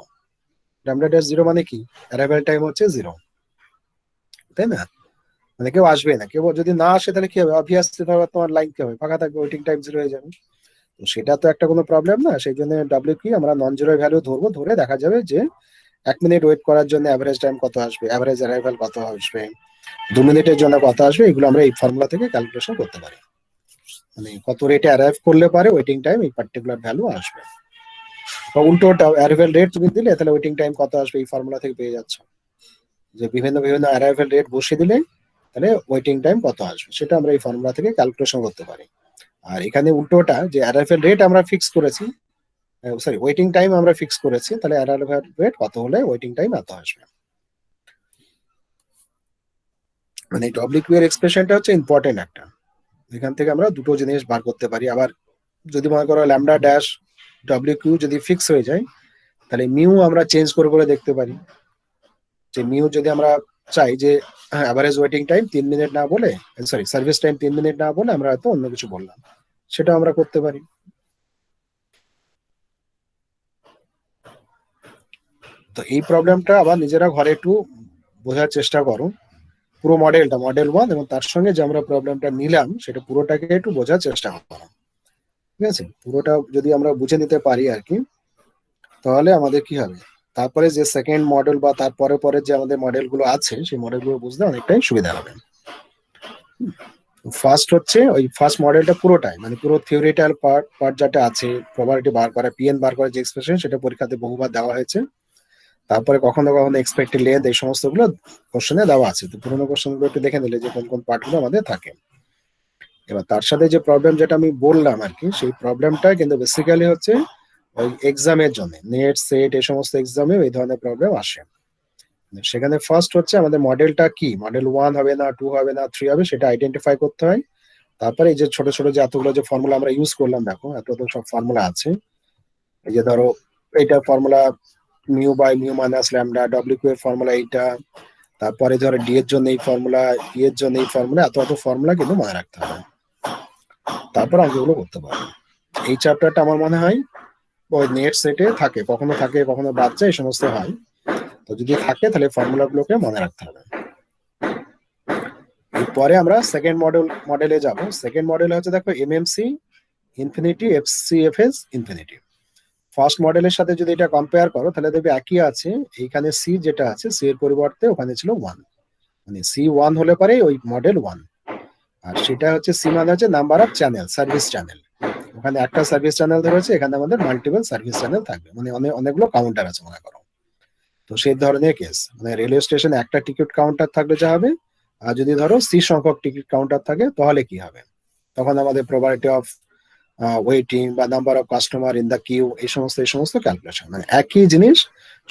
ল্যামডা ড্যাশ 0 মানে কি, অ্যারাইভাল টাইম হচ্ছে 0, তাই না? মানে কেউ আসবে না, কেউ যদি না আসে তাহলে কি হবে, অবভিয়াসলি তোমার লাইন কি হবে, ফাঁকা থাকবে, ওয়েটিং টাইম 0 হয়ে যাবে। তো সেটা তো একটা কোনো প্রবলেম না, সেই জন্য ডাব্লিউ কি আমরা নন জিরো ভ্যালু ধরবো, ধরে দেখা যাবে যে 1 মিনিট ওয়েট করার জন্য অ্যাভারেজ টাইম কত আসবে, অ্যাভারেজ অ্যারাইভাল কত আসবে, 2 মিনিটের জন্য কত আসবে, এগুলো আমরা এই ফর্মুলা থেকে ক্যালকুলেশন করতে পারি। মানে কত রেটে অ্যারাইভ করলে পারে ওয়েটিং টাইম এই পার্টিকুলার ভ্যালু আসবে। বা উল্টোটা, অ্যারাইভেল রেট তুমি দিলে তাহলে ওয়েটিং টাইম কত আসবে এই ফর্মুলা থেকে পেয়ে যাচ্ছ, যে বিভিন্ন বিভিন্ন অ্যারাইভেল রেট বসিয়ে দিলে তাহলে ওয়েটিং টাইম কত আসবে, সেটা আমরা এই ফর্মুলা থেকে ক্যালকুলেশন করতে পারি। আর এখানে উল্টোটা, যে অ্যারাইভেল রেট আমরা ফিক্স করেছি, সরি ওয়েটিং টাইম আমরা ফিক্স করেছি, তাহলে অ্যারাইভেল রেট কত হলে ওয়েটিং টাইম এত আসবে। মানে ডব্লিউকিউ এর এক্সপ্রেশনটা হচ্ছে ইম্পর্টেন্ট একটা, এখান থেকে আমরা দুটো জিনিস বার করতে পারি। আবার যদি মনে করো ল্যামডা ড্যাশ ডব্লিউকিউ যদি ফিক্স হয়ে যায়, তাহলে মিউ আমরা চেঞ্জ করে করে দেখতে পারি, যে মিউ যদি আমরা চাই যে অ্যাভারেজ ওয়েটিং টাইম 3 মিনিট না বলে, সরি সার্ভিস টাইম 3 মিনিট না বলে আমরা হয়তো অন্য কিছু বললাম, সেটা আমরা করতে পারি। তো এই প্রবলেমটা আবার নিজেরা ঘরে একটু বোঝার চেষ্টা করো, পুরো মডেলটা, মডেল 1 এবং তার সঙ্গে যে আমরা প্রবলেমটা নিলাম সেটা পুরোটাকে একটু বোঝার চেষ্টা করো, ঠিক আছে? পুরোটা যদি আমরা বুঝে নিতে পারি আর কি, তাহলে আমাদের কি হবে, তারপরে যে সেকেন্ড মডেল বা তারপরে পরে যে আমাদের মডেলগুলো আছে সেই মডেলগুলো বুঝতে অনেকটাই সুবিধা হবে। ফার্স্ট হচ্ছে ওই ফার্স্ট মডেলটা পুরোটাই, মানে পুরো থিওরিটাল পার্ট যেটা আছে, প্রবাবিলিটি বার করা, পিএন বার করা যে এক্সপ্রেশন, সেটা পরীক্ষাতে বহুবার দেওয়া হয়েছে। তারপরে কখনো কখনো এক্সপেক্টেড লেন্থ, এই সমস্ত গুলো কোশ্চেনে দেওয়া আছে। তো পুরোনো কোশ্চেন গুলো একটু দেখে নিলে যে কোন কোন পার্ট গুলো আমাদের থাকে। এবার তার সাথে যে প্রবলেম যেটা আমি বললাম আর কি, সেই প্রবলেমটা কিন্তু বেসিক্যালি হচ্ছে ওই এক্সামের জন্য, নেট সেট এই সমস্ত এক্সামে এই ধরনের প্রবলেম আসে। সেখানে ফার্স্ট হচ্ছে আমাদের মডেলটা কি, মডেল 1 হবে না, 2 হবে না, 3 হবে, সেটা আইডেন্টিফাই করতে হয়। তারপরে এই যে ছোট ছোট যে এতগুলো যে ফর্মুলা আমরা ইউজ করলাম, দেখো এত তো সব ফর্মুলা আছে। এই যে ধরো এইটা formula mu by mu minus lambda, W Q এর ফর্মুলা এইটা, তারপরে ধরো ডি এর জন্য এই ফর্মুলা, ই এর জন্য এই ফর্মুলা, এত এত ফর্মুলা কিন্তু মনে রাখতে হবে, তারপর অঙ্কগুলো করতে পারবে। এই চ্যাপ্টারটা আমার মনে হয় ওই নেট সেটে থাকে, কখনো থাকে কখনো বাদ যায়, এই সমস্ত হয়। তো যদি থাকে তাহলে ফর্মুলা গুলোকে মনে রাখতে হবে। এরপরে আমরা সেকেন্ড মডেলে যাব। সেকেন্ড মডেলে হচ্ছে দেখো এমএমসি ইনফিনিটি, এফসিএফএস ইনফিনিটি। ফার্স্ট মডেলের সাথে যদি এটা কম্পেয়ার করো তাহলে দেখবে একই আছে, এইখানে সি যেটা আছে, সি এর পরিবর্তে ওখানে ছিল 1, মানে সি 1 হলে পরে ওই মডেল 1। আর সেটা হচ্ছে সি মানে হচ্ছে number of channel, service channel. ওখানে একটা সার্ভিস চ্যানেল ধরেছে, এখানে আমাদের মাল্টিপল সার্ভিস চ্যানেল থাকবে, মানে অনেকগুলো কাউন্টার আছে মনে করো। তো সেই ধরনের কেস, মানে রেলওয়ে স্টেশনে একটা টিকিট কাউন্টার থাকলে যা হবে, আর যদি ধরো সি সংখ্যক টিকিট কাউন্টার থাকে তাহলে কি হবে, তখন আমাদের প্রবাবিলিটি অফ ওয়েটিং বা number of customer in the queue, এই সমস্ত ক্যালকুলেশন, মানে একই জিনিস,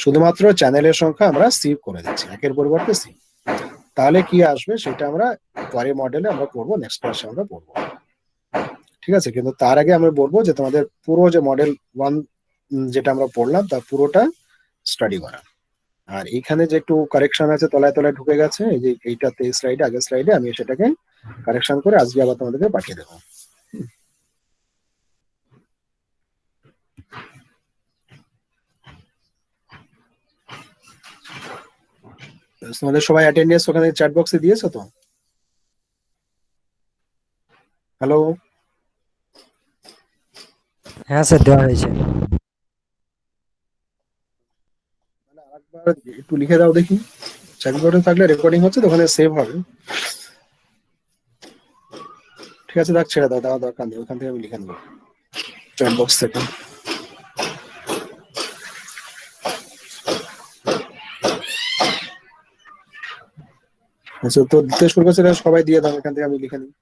শুধুমাত্র চ্যানেলের সংখ্যা আমরা সিভ করে দিচ্ছি, একের পরিবর্তে সিভ। তাহলে কি আসবে সেটা আমরা পরের মডেলে আমরা পড়বো, নেক্সট ক্লাসে আমরা পড়বো, ঠিক আছে? কিন্তু তার আগে আমরা বলবো যে তোমাদের পুরো যে মডেল 1 যেটা আমরা পড়লাম তার পুরোটা স্টাডি করা। আর এইখানে যে একটু কারেকশন আছে, তলায় তলায় ঢুকে গেছে, এই যে এইটাতে স্লাইডে, আগের স্লাইডে আমি সেটাকে কারেকশন করে আজকে আবার তোমাদেরকে পাঠিয়ে দেবো। তোমাদের সবাই অ্যাটেন্ডেন্স ওখানে চ্যাট বক্সে দিয়েছো তো? হ্যালো, হ্যাঁ স্যার দেওয়া হয়েছে। আরেকবার একটু লিখে দাও দেখি, চ্যাট বক্সে থাকলে রেকর্ডিং হচ্ছে তো ওখানে সেভ হবে। ঠিক আছে, দেখ ছেড়ে দাও, দেওয়া দরকার নেই, ওখান থেকে আমি লিখে নেবো চ্যাট বক্স থেকে। আচ্ছা, তো দিতে শুরু করছে, সবাই দিয়ে দাও, এখান থেকে আমি লিখে নিই।